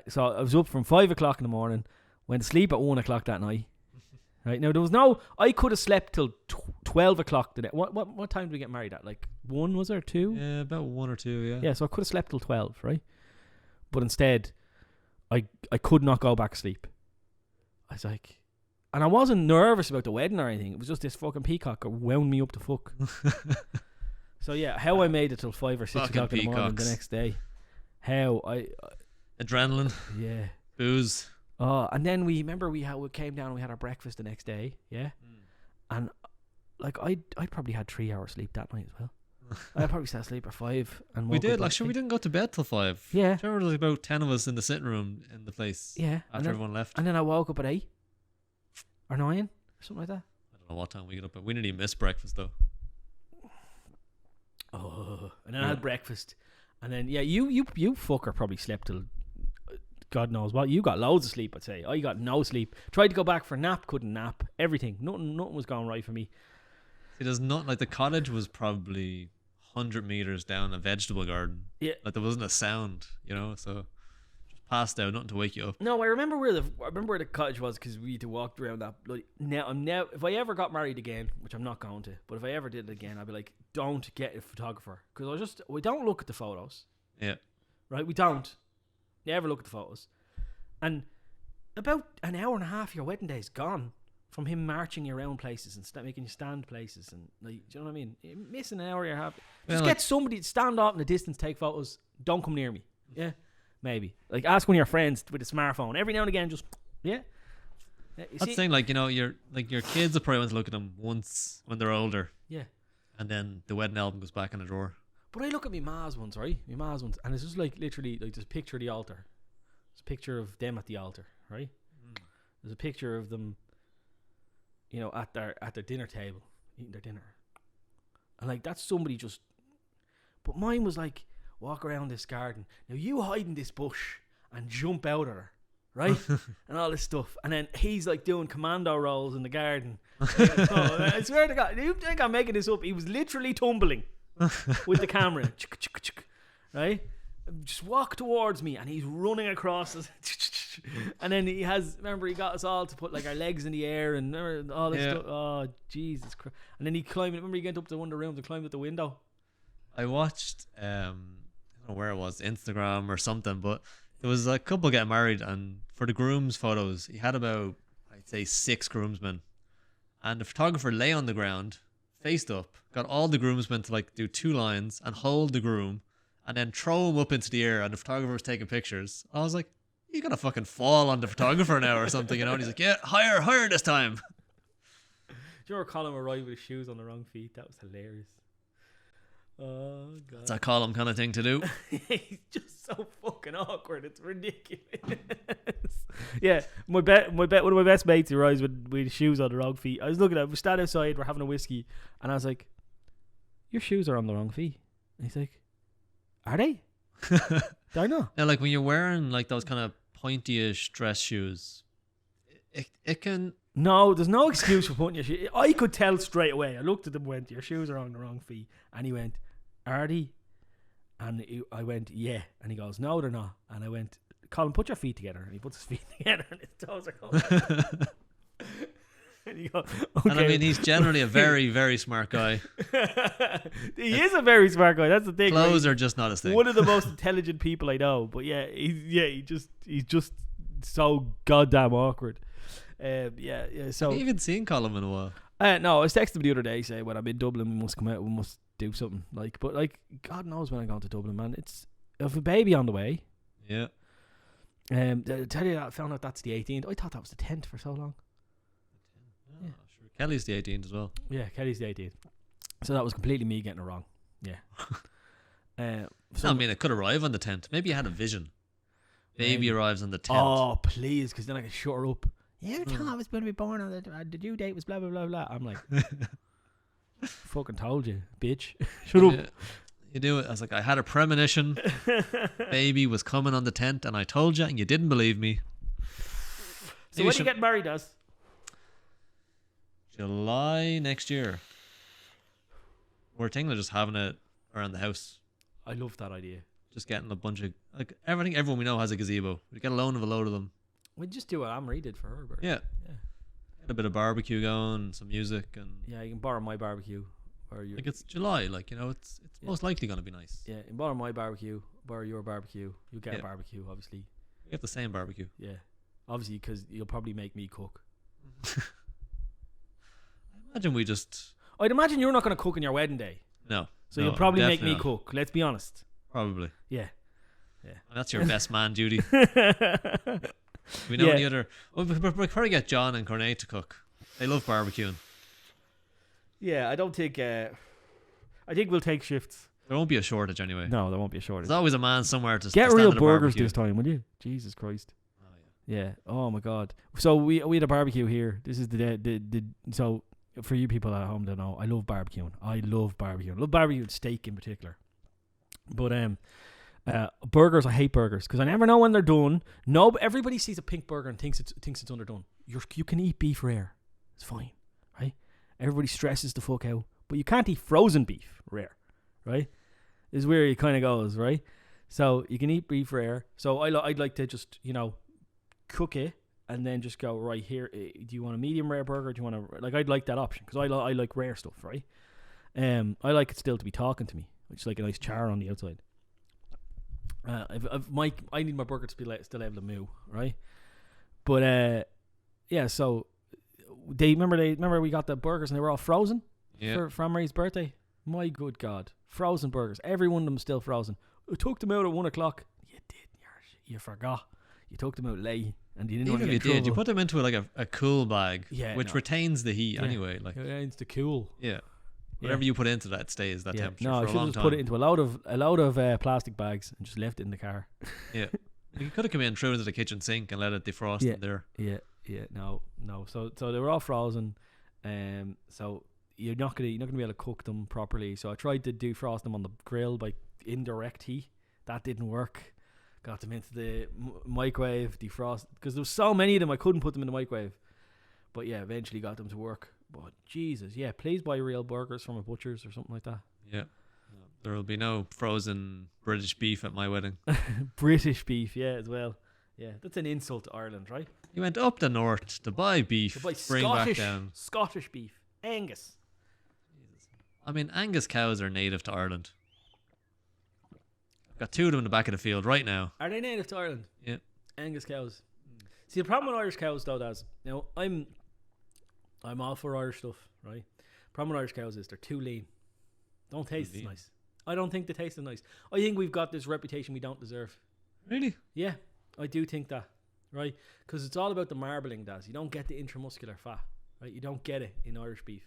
So I was up from 5:00 in the morning. Went to sleep at 1:00 that night. Right, now there was I could have slept till 12:00 today. What time did we get married at? Like 1, was there 2? Yeah, about 1 or 2. Yeah. Yeah, so I could have slept till 12, right? But instead, I could not go back to sleep. I was like, and I wasn't nervous about the wedding or anything. It was just this fucking peacock wound me up to fuck. So yeah, how I made it till 5 or 6 o'clock in the morning the next day. How adrenaline. Yeah. Booze. Oh, and then we came down and we had our breakfast the next day. Yeah. And like I probably had 3 hours sleep that night as well. I probably sat asleep at 5 and we did. Like, sure, we didn't go to bed till 5. Yeah. Sure, there was about 10 of us in the sitting room in the place. Yeah. After everyone left. And then I woke up at 8 or 9 or something like that. I don't know what time we got up, but we nearly missed breakfast though. Oh, and then I had breakfast, and then you fucker probably slept till God knows what. You got loads of sleep, I'd say. I got no sleep. Tried to go back for a nap, couldn't nap. Everything, nothing was going right for me. See, there's not like the cottage was probably 100 meters down a vegetable garden. Yeah, like there wasn't a sound, so just passed out, nothing to wake you up. No, I remember where the cottage was because we had to walk around that. Like, now, if I ever got married again, which I'm not going to, but if I ever did it again, I'd be like, don't get a photographer because we don't look at the photos. Yeah. Right, we don't. Never look at the photos. And about an hour and a half of your wedding day is gone from him marching you around places and making you stand places and like, do you know what I mean? You're missing an hour and a half. Just get somebody to stand off in the distance, take photos. Don't come near me. Yeah, maybe. Like ask one of your friends with a smartphone every now and again. Just That's the thing. Like your kids will probably want to look at them once when they're older. Yeah. And then the wedding album goes back in the drawer. But I look at my ma's ones, right? My ma's ones, and it's just like literally like there's a picture of the altar. There's a picture of them at the altar, right? There's a picture of them, you know, at their dinner table, eating their dinner. And like that's somebody just. But mine was like walk around this garden. Now you hide in this bush and jump out at her, right? And all this stuff. And then he's like doing commando rolls in the garden. I swear to God, you think I'm making this up? He was literally tumbling with the camera, right? Just walk towards me, and he's running across us. And then he got us all to put like our legs in the air and all this stuff. Oh, Jesus Christ. And then he climbed, remember he went up to one of the rooms and climbed out the window? I watched, I don't know where it was, Instagram or something, but there was a couple getting married, and for the groom's photos, he had about, I'd say, 6 groomsmen. And the photographer lay on the ground, faced up, got all the groomsmen to like do 2 lines and hold the groom, and then throw him up into the air, and the photographer was taking pictures. I was like, you're gonna fucking fall on the photographer now or something, you know? And he's like, yeah, higher this time. Do you ever call him arrived with his shoes on the wrong feet? That was hilarious. Oh God, that's a column kind of thing to do. He's just so fucking awkward. It's ridiculous. Yeah, one of my best mates arrives with his shoes on the wrong feet. I was looking at him, we stand outside, we're having a whiskey, and I was like, your shoes are on the wrong feet. And he's like, are they? They're not. Now, like when you're wearing like those kind of pointy-ish dress shoes, it can. No, there's no excuse for putting your shoes. I could tell straight away. I looked at him and went, your shoes are on the wrong feet. And he went, are they? And I went, yeah. And he goes, no, they're not. And I went, Colin, put your feet together. And he puts his feet together and his toes are going. And you go, okay. And I mean, he's generally a very, very smart guy. He is a very smart guy. That's the thing. Clothes are just not his thing. One of the most intelligent people I know. But yeah, he's just so goddamn awkward. Yeah. So I've even seen Colin in a while. No, I was texting him the other day saying when I'm in Dublin, we must come out, we must do something. But God knows when I'm going to Dublin, man. It's if a baby on the way. Yeah. I tell you that I found out that's the 18th. I thought that was the 10th for so long. Yeah, sure. Kelly's the 18th as well. Yeah, Kelly's the 18th. So that was completely me getting it wrong. Yeah. I mean, it could arrive on the 10th. Maybe you had a vision. Baby arrives on the 10th. Oh, please, because then I can shut her up. You thought I was going to be born on the due date was blah, blah, blah, blah. I'm like, fucking told you, bitch. Shut up. You do it. I was like, I had a premonition. Baby was coming on the 10th, and I told you, and you didn't believe me. So when are you getting married, Daz? July next year. We're thinking of just having it around the house. I love that idea. Just getting a bunch of everyone we know has a gazebo. We get a loan of a load of them. We'd just do what Anne-Marie did for her. Yeah. Get a bit of barbecue going, some music, and yeah, you can borrow my barbecue. Or your, like it's July, it's most likely going to be nice. Yeah, you can borrow my barbecue, borrow your barbecue. You get a barbecue, obviously. We get the same barbecue. Yeah, obviously, because you'll probably make me cook. I'd imagine you're not going to cook on your wedding day. No. So you'll probably make me cook. Let's be honest. Probably. Yeah. And that's your best man duty. We know any other. We'll probably get John and Craic to cook. They love barbecuing. Yeah, I don't think. I think we'll take shifts. There won't be a shortage anyway. No, there won't be a shortage. There's always a man somewhere to get to real burgers this time, will you? Jesus Christ. Oh yeah. Yeah. Oh my God. So we had a barbecue here. This is the so for you people at home that know, I love barbecuing. I love barbecuing steak in particular. But burgers, I hate burgers because I never know when they're done. No, but everybody sees a pink burger and thinks it's underdone. You can eat beef rare. It's fine, right? Everybody stresses the fuck out, but you can't eat frozen beef rare, right? Is where it kind of goes, right? So you can eat beef rare. So I'd like to just, cook it and then just go, right here, do you want a medium rare burger? Do you want to, like, I'd like that option because I like rare stuff, right? I like it still to be talking to me, which is like a nice char on the outside. I need my burger to be still able to move, right? But yeah, so remember we got the burgers and they were all frozen for Anne-Marie's birthday. My good God, frozen burgers, every one of them still frozen. I took them out at 1 o'clock. You did, you forgot. You took them out late, and you didn't want to get in trouble. You put them into a cool bag, which retains the heat anyway. Like it's the cool. Yeah. Whatever you put into that stays that temperature for a long time. No, I should just put it into a load of plastic bags and just left it in the car. Yeah. You could have come in, threw it into the kitchen sink and let it defrost in there. Yeah. No. So they were all frozen. So you're not gonna be able to cook them properly. So I tried to defrost them on the grill by indirect heat. That didn't work. Got them into the microwave, defrost, because there was so many of them I couldn't put them in the microwave. But yeah, eventually got them to work. But Jesus, yeah, please buy real burgers from a butcher's or something like that. Yeah. There will be no frozen British beef at my wedding. British beef, yeah, as well. Yeah, that's an insult to Ireland, right? You went up the north to buy beef, bring back down Scottish beef, Angus. Jesus. I mean, Angus cows are native to Ireland. Got two of them in the back of the field right now. Are they native to Ireland? Yeah. Angus cows. See, the problem with Irish cows, though, I'm all for Irish stuff, right? Problem with Irish cows is they're too lean. Don't taste as nice. I don't think they taste as nice. I think we've got this reputation we don't deserve. Really? Yeah, I do think that, right? Because it's all about the marbling, Daz. You don't get the intramuscular fat, right? You don't get it in Irish beef.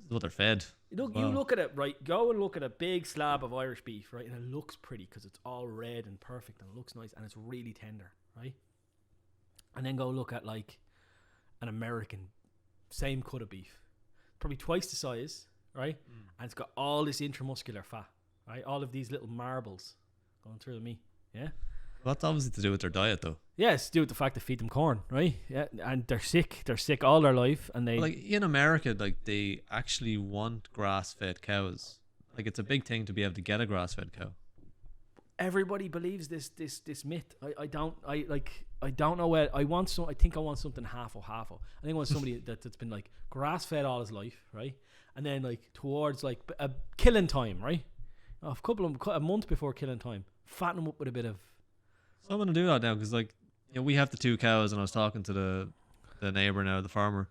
That's what they're fed. You look at it, right? Go and look at a big slab of Irish beef, right? And it looks pretty because it's all red and perfect and it looks nice and it's really tender, right? And then go look at like an American, same cut of beef, probably twice the size, right? And it's got all this intramuscular fat, right? All of these little marbles going through the meat, yeah? Well, that's obviously to do with their diet, though. Yeah, it's to do with the fact they feed them corn, right? Yeah, and they're sick. They're sick all their life, and they like in America, like they actually want grass-fed cows. Like it's a big thing to be able to get a grass-fed cow. Everybody believes this myth. I don't know where I want some. I think I want something half. I think I want somebody that's been like grass-fed all his life, right? And then like towards like a killing time, right? A month before killing time, fatten them up with a bit of. So I'm gonna do that now because like we have the two cows, and I was talking to the neighbor now, the farmer,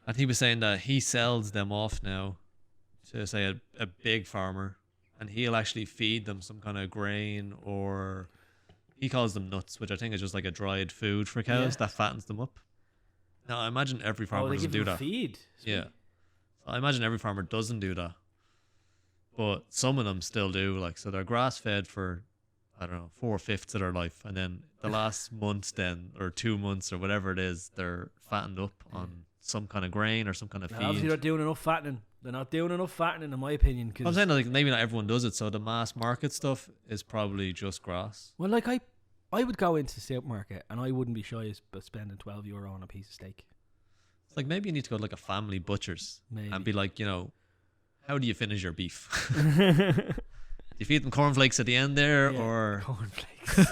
and he was saying that he sells them off now to say a big farmer, and he'll actually feed them some kind of grain, or he calls them nuts, which I think is just like a dried food for cows that fattens them up. Now I imagine every farmer doesn't do that. Feed. Sweet. Yeah, I imagine every farmer doesn't do that, but some of them still do. Like so, they're grass fed for, I don't know, 4/5 of their life, and then the last months then, or 2 months or whatever it is, they're fattened up on some kind of grain or some kind of feed. Obviously they're doing enough fattening. They're not doing enough fattening, in my opinion. I'm saying like maybe not everyone does it, so the mass market stuff is probably just grass. Well, like I would go into the supermarket and I wouldn't be shy about spending €12 on a piece of steak. It's like maybe you need to go to like a family butcher's and be like, how do you finish your beef? You feed them cornflakes at the end there, or cornflakes,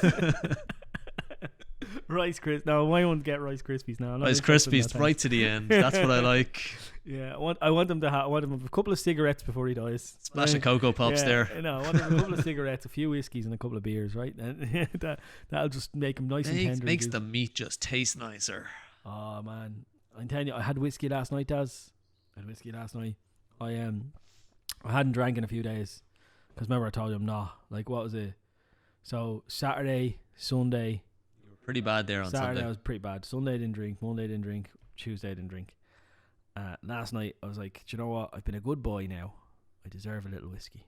Rice Krispies. No, why won't get Rice Krispies now? Rice Krispies right to the end. That's what I like. Yeah, I want them to have. I want him a couple of cigarettes before he dies. Splash of Cocoa Pops there. No, I want him a couple of cigarettes, a few whiskeys, and a couple of beers. Right, and that'll just make him nice and tender. Makes the meat just taste nicer. Oh man, I'm telling you, I had whiskey last night, Daz. I hadn't drank in a few days. Because remember I told you I'm not. Like, what was it? So, Saturday, Sunday. You were pretty bad there on Saturday Sunday. I was pretty bad. Sunday I didn't drink. Monday I didn't drink. Tuesday I didn't drink. Last night I was like, do you know what? I've been a good boy now. I deserve a little whiskey.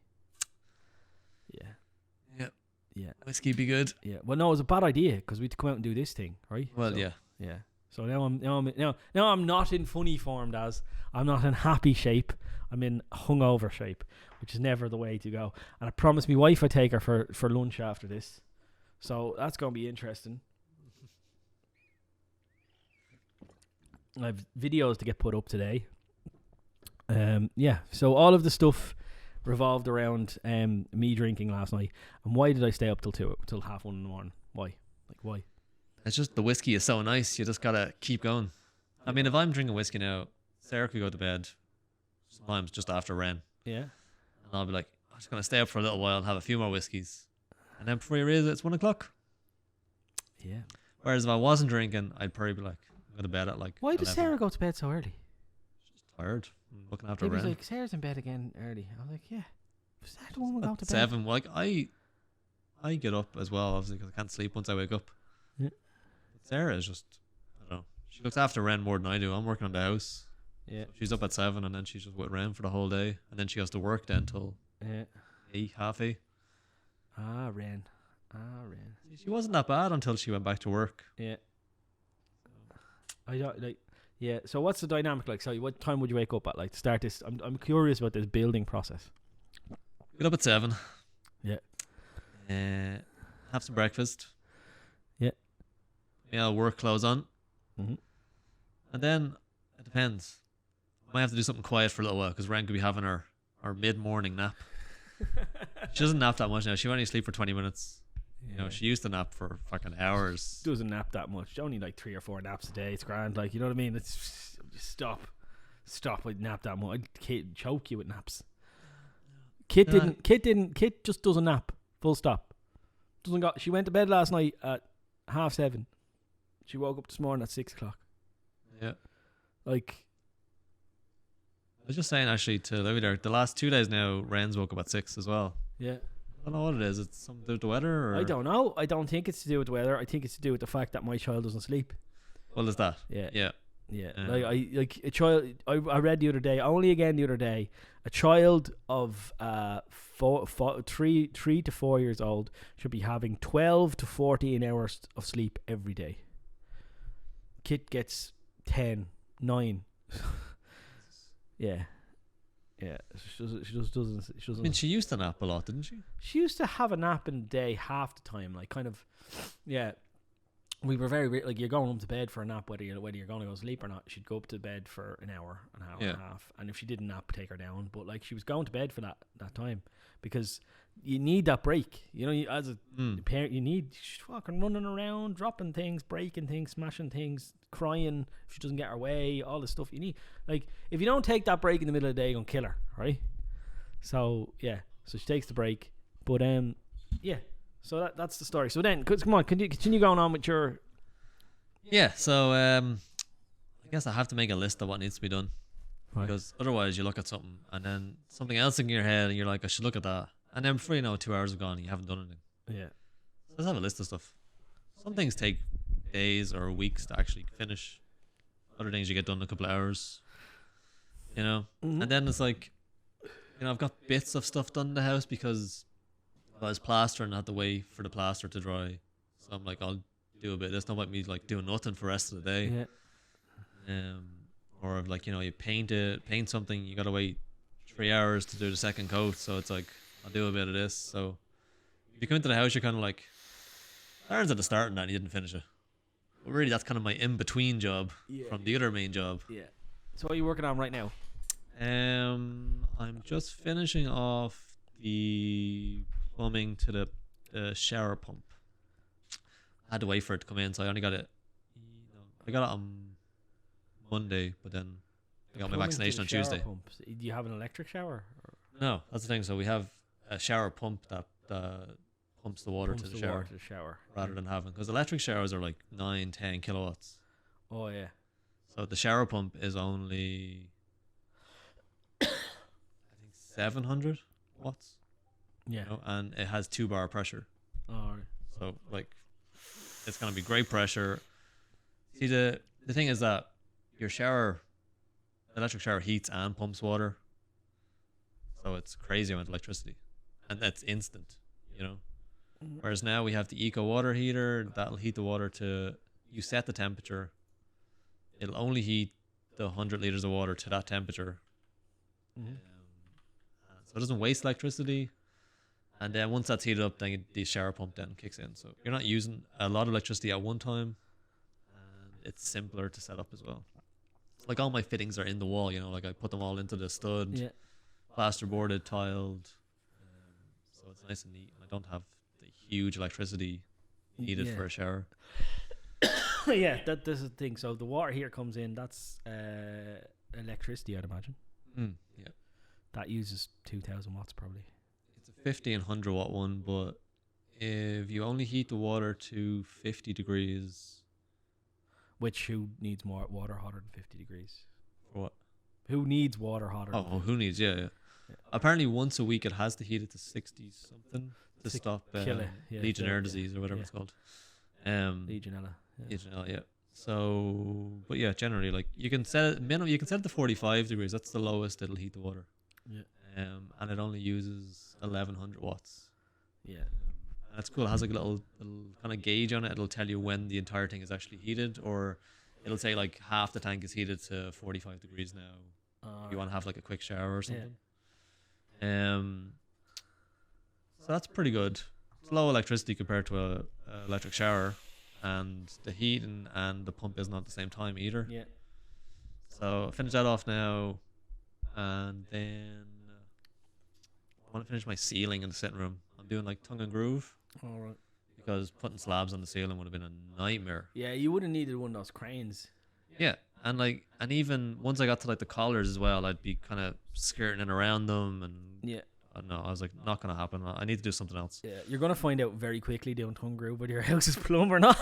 Yeah. Yeah. Whiskey be good. Yeah. Well, no, it was a bad idea because we had to come out and do this thing, right? Well, so, yeah. Yeah. So now I'm not in funny form, Daz. I'm not in happy shape. I'm in hungover shape, which is never the way to go. And I promised my wife I'd take her for lunch after this. So that's going to be interesting. I have videos to get put up today. So all of the stuff revolved around me drinking last night. And why did I stay up till 1:30 in the morning? Why? Like, why? It's just the whiskey is so nice. You just gotta keep going. I mean, if I'm drinking whiskey now, Sarah could go to bed sometimes just after Ren, Yeah. and I'll be like, I'm just gonna stay up for a little while and have a few more whiskeys, and then before you realize it, it's 1:00. Yeah. Whereas if I wasn't drinking, I'd probably be like, I'm going to bed at like. Why does 11. Sarah go to bed so early? She's tired. I'm looking after He was Ren. like, Sarah's in bed again early. I was like, yeah. Was that the woman go to At bed? 7. Like I get up as well, obviously, because I can't sleep once I wake up. Yeah. But Sarah is just, I don't know. She looks after Ren more than I do. I'm working on the house. Yeah. So she's up at 7, and then she's just with Ren for the whole day, and then she has to work then till Yeah. 8, half 8. Ren. She wasn't that bad until she went back to work. Yeah. I don't like. Yeah. So what's the dynamic like? So what time would you wake up at? Like to start this? I'm curious about this building process. Get up at 7. Yeah. Have some breakfast. Yeah. Yeah, work clothes on. Mm-hmm. And then it depends. I might have to do something quiet for a little while because Ren could be having her mid-morning nap. She doesn't nap that much now. She only sleep for 20 minutes. You know, she used to nap for fucking hours. Doesn't nap that much. Only like 3 or 4 naps a day. It's grand. Like, you know what I mean? It's just stop with nap that much. I'd choke you with naps. Kit just doesn't nap. Full stop. Doesn't got. She went to bed last night at 7:30. She woke up this morning at 6:00. Yeah. Like, I was just saying actually to Louis there, the last 2 days now, Ren's woke up at 6 as well. yeah. I don't know what it is. It's something to do with the weather, or I don't know. I don't think it's to do with the weather. I think it's to do with the fact that my child doesn't sleep. What is that? Yeah. Yeah. Yeah. Like a child. I read the other day. Only again the other day. A child of 3 to 4 years old should be having 12 to 14 hours of sleep every day. Kit gets 10, 9. Yeah. Yeah, she just doesn't. I mean, she used to nap a lot, didn't she? She used to have a nap in the day half the time, like kind of. Yeah, we were very like you're going up to bed for a nap, whether you're going to go to sleep or not. She'd go up to bed for an hour and a half, and if she didn't nap, take her down. But like she was going to bed for that time because you need that break. You know, as a parent, you need she's fucking running around, dropping things, breaking things, smashing things, crying if she doesn't get her way, all the stuff you need. Like if you don't take that break in the middle of the day, you're gonna kill her, right? So yeah, so she takes the break, but yeah. So that's the story. So then, come on, continue going on with your. Yeah. So I guess I have to make a list of what needs to be done, Right. because otherwise you look at something and then something else in your head and you're like, I should look at that, and then before you know it, 2 hours have gone and you haven't done anything. Yeah. So let's have a list of stuff. Some things take days or weeks to actually finish. Other things you get done in a couple of hours. You know, and then it's like, you know, I've got bits of stuff done in the house because I was plastering, I had to wait for the plaster to dry. So I'm like, I'll do a bit of this. Not about me like doing nothing for the rest of the day. Yeah. Or like, you know, you paint something, you gotta wait 3 hours to do the second coat. So it's like, I'll do a bit of this. So if you come into the house, you're kind of like, Aaron's at the start and that, and he didn't finish it. But really, that's kind of my in-between job from the other main job. Yeah. So what are you working on right now? I'm just finishing off the plumbing to the shower pump. I had to wait for it to come in, so I only got it. I got it on Monday, but then I got my vaccination on Tuesday. Pump. Do you have an electric shower? Or? No, that's the thing. So we have a shower pump that pumps the water to the shower, rather than having, because electric showers are like 9-10 kilowatts. Oh yeah. So the shower pump is only, I think, 700 watts. Yeah. You know, and it has 2 bar pressure. Oh. Right. So like, it's gonna be great pressure. See, the thing is that your electric shower heats and pumps water. So it's crazy amount of electricity, and that's instant. You know. Whereas now we have the eco water heater that'll heat the water to, you set the temperature. It'll only heat the 100 liters of water to that temperature. So it doesn't waste electricity. And then once that's heated up, then the shower pump then kicks in. So you're not using a lot of electricity at one time. And it's simpler to set up as well. Like all my fittings are in the wall, you know, like I put them all into the stud. Yeah. plasterboarded, tiled, so it's nice and neat. And I don't have the huge electricity needed for a shower. Yeah, that's the thing. So the water here comes in. That's electricity, I'd imagine. Yeah, that uses 2,000 watts probably. it's a 1,500 watt one, but if you only heat the water to 50 degrees, Which who needs more water hotter than 50 degrees? for what? Who needs water hotter? Oh, who needs? Yeah. Apparently, once a week it has to heat it to 60 something to stop kill it. Yeah, Legionnaire disease or whatever it's called. Legionella. Yeah. Legionella, yeah. So, but yeah, generally, like you can set it minimum. You can set it to 45 degrees. That's the lowest it'll heat the water. Yeah. And it only uses 1,100 watts. Yeah. And that's cool. It has like a little kind of gauge on it. It'll tell you when the entire thing is actually heated, or it'll say like half the tank is heated to 45 degrees now. If you want to have like a quick shower or something. So that's pretty good. It's low electricity compared to a electric shower, and the heating and the pump isn't at the same time either. Yeah. So I finish that off now, and then I want to finish my ceiling in the sitting room. I'm doing like tongue and groove. All right. Because putting slabs on the ceiling would have been a nightmare. Yeah, you would have needed one of those cranes. Yeah, and even once I got to like the collars as well, I'd be kind of skirting around them, and Yeah. I don't know. I was like, not gonna happen. I need to do something else. Yeah, you're gonna find out very quickly doing tongue groove whether your house is plumb or not,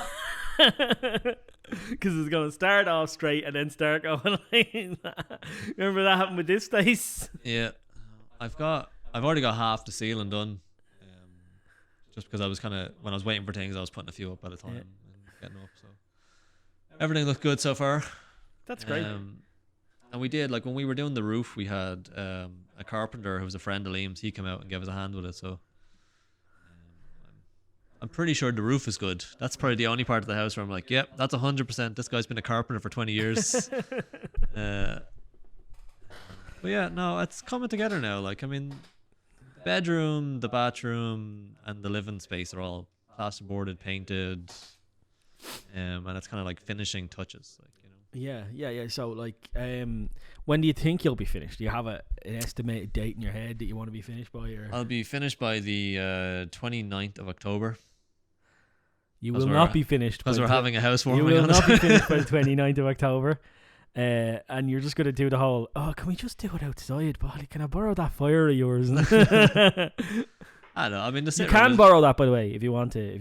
because it's gonna start off straight and then start going like that. Remember that happened with this place? Yeah, I've already got half the ceiling done. Just because I was when I was waiting for things, I was putting a few up at a time and getting up. So everything looked good so far. That's great. And we did, like, when we were doing the roof, we had a carpenter who was a friend of Liam's. He came out and gave us a hand with it. So I'm pretty sure the roof is good. That's probably the only part of the house where I'm like, yep, that's 100%. This guy's been a carpenter for 20 years. But yeah, no, it's coming together now. Like, I mean, the bedroom, the bathroom, and the living space are all plasterboarded, painted, and it's kind of like finishing touches, like, you know. Yeah. So, like, when do you think you'll be finished? Do you have an estimated date in your head that you want to be finished by? Or I'll be finished by the 29th of October. You will not be finished because we're having a housewarming. You will not be finished by the 29th of October. And you're just going to do the whole, can we just do it outside, Bolly? Can I borrow that fire of yours? I don't know. I mean, you can borrow that, by the way, if you want to.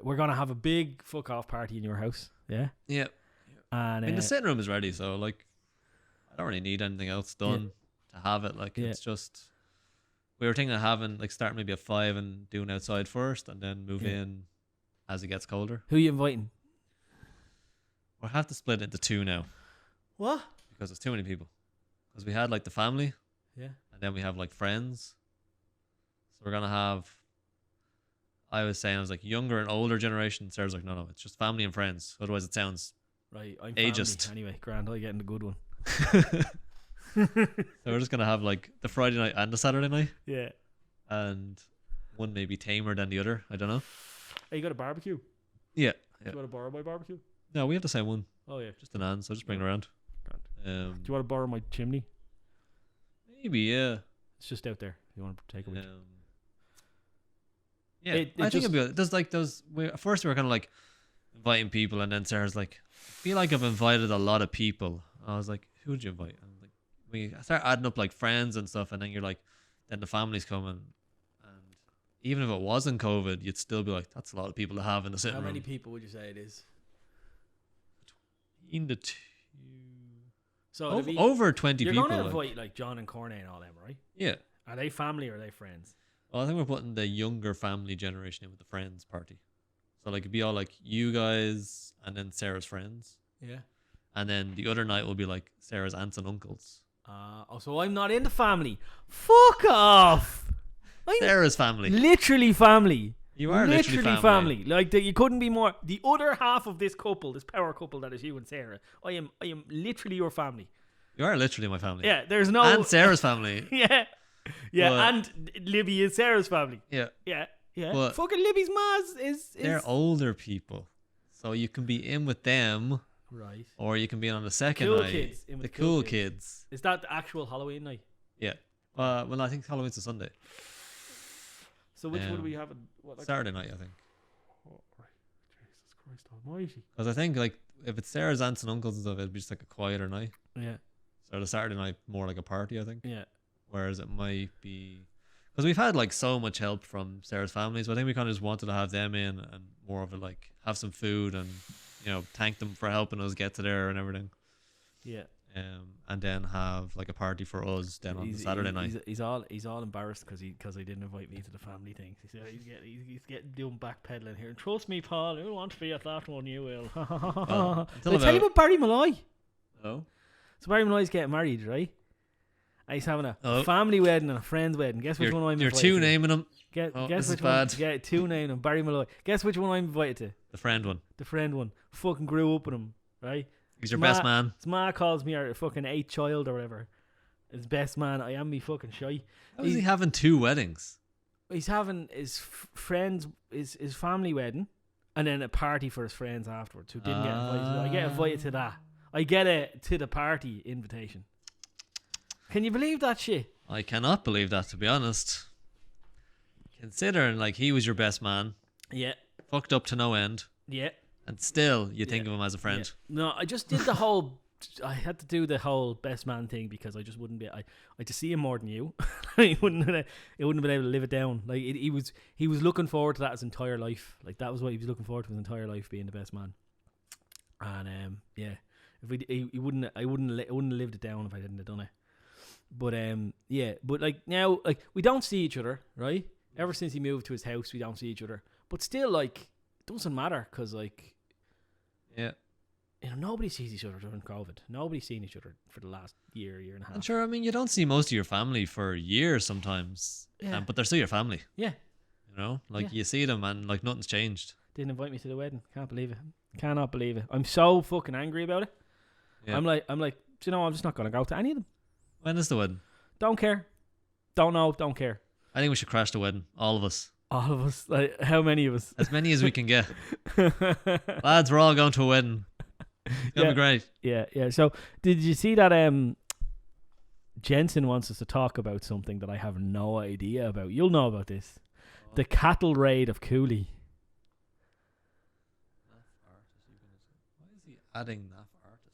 We're going to have a big fuck off party in your house. Yeah? Yeah. And I mean, the sitting room is ready, so, like, I don't really need anything else done to have it. Like, it's just, we were thinking of having, like, starting maybe at 5 and doing outside first, and then move in as it gets colder. Who are you inviting? We'll have to split it into 2 now. What? Because there's too many people. Because we had, like, the family. Yeah. And then we have, like, friends. So we're going to have, I was like, younger and older generation. Sarah's like, no, it's just family and friends. Otherwise it sounds right. I'm ageist. Family. Anyway, grand, I'll get in the good one. So we're just going to have, like, the Friday night and the Saturday night. Yeah. And one may be tamer than the other. I don't know. Hey, you got a barbecue? Yeah. Do you want to borrow my barbecue? No, we have the same one. Oh, yeah. Just an and, so just bring it around. Do you want to borrow my chimney? Maybe, yeah. It's just out there. You want to take it with you? Yeah, I think it'd be good. There's like those. First we were kind of like inviting people, and then Sarah's like, I feel like I've invited a lot of people. I was like, who would you invite? And like, we start adding up like friends and stuff, and then you're like, then the family's coming, and even if it wasn't COVID, you'd still be like, that's a lot of people to have in the sitting room. How many people would you say it is? In the two. So over 20 people. You're going to invite like John and Corney and all them, right? Yeah. Are they family or are they friends? Well, I think we're putting the younger family generation in with the friends party. So like it'd be all like you guys and then Sarah's friends. Yeah. And then the other night will be like Sarah's aunts and uncles. So I'm not in the family. Fuck off. I'm Sarah's family. Literally family. You are literally family. Like you couldn't be more. The other half of this couple, this power couple that is you and Sarah, I am literally your family. You are literally my family. Yeah, there's no. And Sarah's family. Yeah, and Libby is Sarah's family. Yeah. But fucking Libby's ma's is. They're older people, so you can be in with them, right? Or you can be on the second cool night. Kids, in with the cool kids. Is that the actual Halloween night? Yeah. Well, I think Halloween's a Sunday. So which one do we have? Saturday night, I think. Oh, right. Jesus Christ Almighty! Because I think like if it's Sarah's aunts and uncles and stuff, it'd be just like a quieter night. Yeah. So the Saturday night more like a party, I think. Yeah. Whereas it might be because we've had like so much help from Sarah's family, so I think we kind of just wanted to have them in and more of it like have some food and thank them for helping us get to there and everything. Yeah. And then have like a party for us then on the Saturday night. He's all embarrassed because they didn't invite me to the family thing. He said he's getting doing backpedaling here. And trust me, Paul, you want to be at that one, you will. Did I tell you about Barry Malloy? No. So Barry Malloy's getting married, right? And he's having a family wedding and a friend's wedding. Guess which one I'm invited to? You're two naming them. Guess this which is bad. one? Yeah, two naming them. Barry Malloy. Guess which one I'm invited to? The friend one. The friend one. Fucking grew up with him, right? He's your best man. His ma calls me our fucking 8th child or whatever. His best man. I am me fucking shy. How is he having 2 weddings? He's having his friends, his family wedding, and then a party for his friends afterwards who didn't get invited. I get invited to that. I get it to the party invitation. Can you believe that shit? I cannot believe that, to be honest. Considering like he was your best man. Yeah. Fucked up to no end. Yeah. And still, you think of him as a friend. Yeah. No, I just did the whole. I had to do the whole best man thing because I just wouldn't be. I to see him more than you. He wouldn't have been able to live it down. Like he was looking forward to that his entire life. Like that was what he was looking forward to his entire life, being the best man. And yeah, if I wouldn't have lived it down if I didn't have done it. But yeah, but like now, like we don't see each other, right? Ever since he moved to his house, we don't see each other. But still, like, it doesn't matter because, like, yeah, nobody sees each other during COVID. Nobody's seen each other for the last year and a half. And sure, I mean, you don't see most of your family for years sometimes, but they're still your family. Yeah, you see them and like nothing's changed. Didn't invite me to the wedding. Can't believe it. Cannot believe it. I'm so fucking angry about it. Yeah. I'm like, I'm just not gonna go to any of them. When is the wedding? Don't care. Don't know. Don't care. I think we should crash the wedding. All of us. All of us. Like, how many of us? As many as we can get. Lads, we're all going to a wedding. It's gonna be great. Yeah. So, did you see that? Jensen wants us to talk about something that I have no idea about. You'll know about this. The cattle raid of Cooley. Why is he adding NAF artist?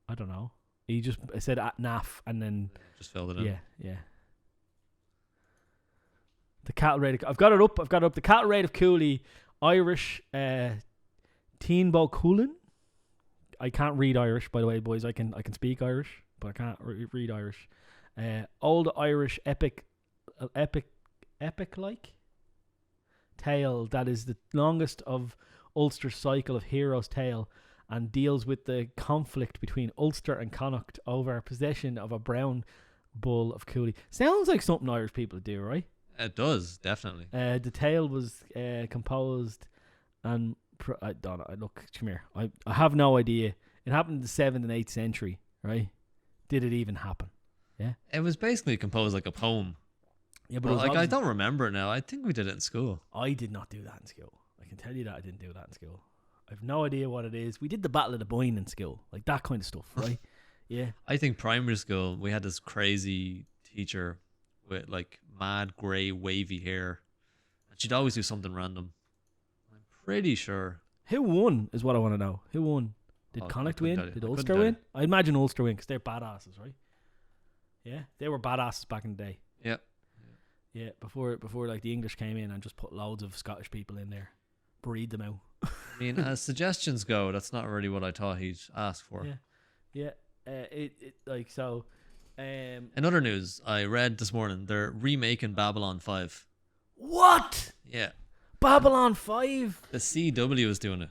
I don't know. He just said at NAF and then just filled it in. Yeah. The cattle raid. I've got it up. The cattle raid of Cooley, Irish, Teenbo Coolin. I can't read Irish, by the way, boys. I can speak Irish, but I can't read Irish. Old Irish epic like tale that is the longest of Ulster's cycle of heroes' tale, and deals with the conflict between Ulster and Connacht over possession of a brown bull of Cooley. Sounds like something Irish people do, right? It does, definitely. The tale was composed and I don't know. Look, come here. I have no idea. It happened in the 7th and 8th century, right? Did it even happen? Yeah. It was basically composed like a poem. Yeah, but like I don't remember it now. I think we did it in school. I did not do that in school. I can tell you that I didn't do that in school. I have no idea what it is. We did the Battle of the Boyne in school, like that kind of stuff, right? Yeah. I think primary school we had this crazy teacher with like mad grey wavy hair, and she'd always do something random. I'm pretty sure. Who won is what I want to know. Who won? Did Connacht win? Did Ulster win? I imagine Ulster win because they're badasses, right? Yeah, they were badasses back in the day. Yeah. Yeah, before like the English came in and just put loads of Scottish people in there, breed them out. I mean, as suggestions go, that's not really what I thought he'd ask for. Yeah. It like so. In other news, I read this morning they're remaking Babylon 5. What? Yeah. Babylon 5? The CW is doing it.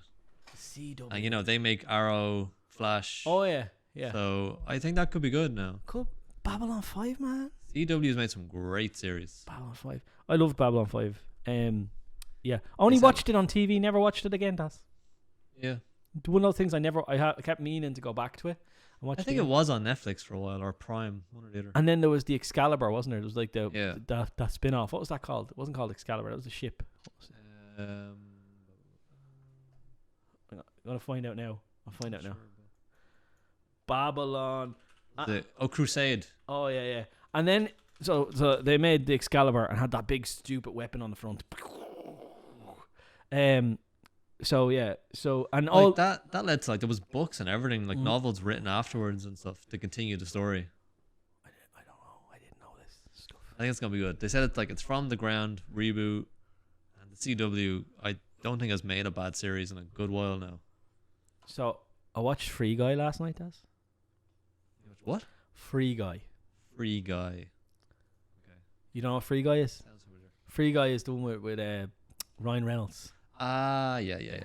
CW. And they make Arrow, Flash. Oh yeah. So I think that could be good now. Cool. Babylon 5, man. CW's made some great series. Babylon 5. I loved Babylon 5. Yeah. Only watched it on TV, never watched it again, Das. Yeah. One of those things I kept meaning to go back to it. I think it was on Netflix for a while, or Prime, one or the other. And then there was the Excalibur, wasn't there? It was like that spin-off. What was that called? It wasn't called Excalibur. That was a ship. I'm going to find out now. Babylon. Crusade. Oh, yeah. And then so they made the Excalibur and had that big stupid weapon on the front. So yeah, so and all Like that led to like there was books and everything, like novels written afterwards and stuff to continue the story. I don't know. I didn't know this stuff. I think it's gonna be good. They said it's like it's from the ground reboot, and the CW I don't think has made a bad series in a good while now. So I watched Free Guy last night, Des. What? Free Guy. Free Guy. You know what Free Guy is? Sounds familiar. Free Guy is the one with Ryan Reynolds. Yeah.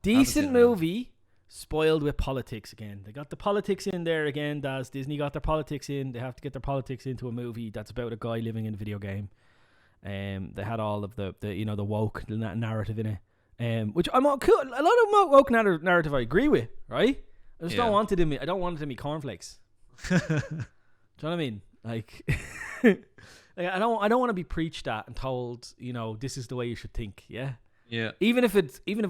Decent movie, spoiled with politics again. They got the politics in there again, Daz. Disney got their politics in. They have to get their politics into a movie that's about a guy living in a video game. They had all of the woke narrative in it. Which I'm all cool. A lot of woke narrative I agree with, right? I just don't want it in me. I don't want it in me cornflakes. Do you know what I mean? Like, like I don't want to be preached at and told, this is the way you should think. Yeah. Yeah. Even if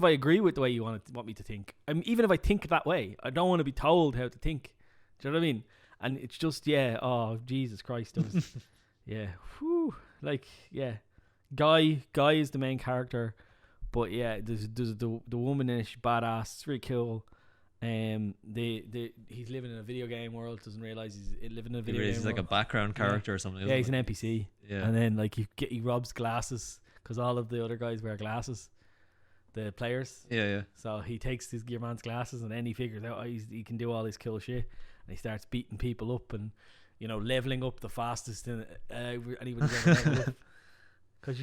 I agree with the way you want me to think, even if I think that way, I don't want to be told how to think. Do you know what I mean? And it's just oh Jesus Christ, it was, yeah, whew, like yeah, Guy is the main character, but yeah, there's the woman in it, she's badass, it's really cool. He's living in a video game world, doesn't realize he's living in a video game. He's like a background character or something. Yeah, he's an NPC. Yeah, and then like he robs glasses because all of the other guys wear glasses, the players. Yeah. So he takes your man's glasses, and then he figures out he can do all this cool shit, and he starts beating people up and leveling up the fastest in anybody's ever leveled up. Because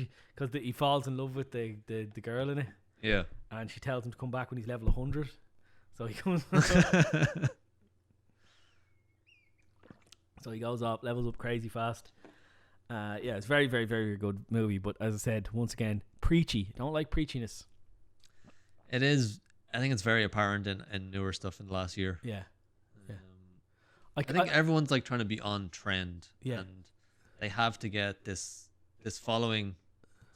he falls in love with the girl in it. Yeah, and she tells him to come back when he's level 100. So he comes. So he goes up, levels up crazy fast. Yeah, it's very, very, very good movie. But as I said, once again, preachy. Don't like preachiness. it is. I think it's very apparent in newer stuff in the last year. Yeah. I think everyone's like trying to be on trend. Yeah. And they have to get this following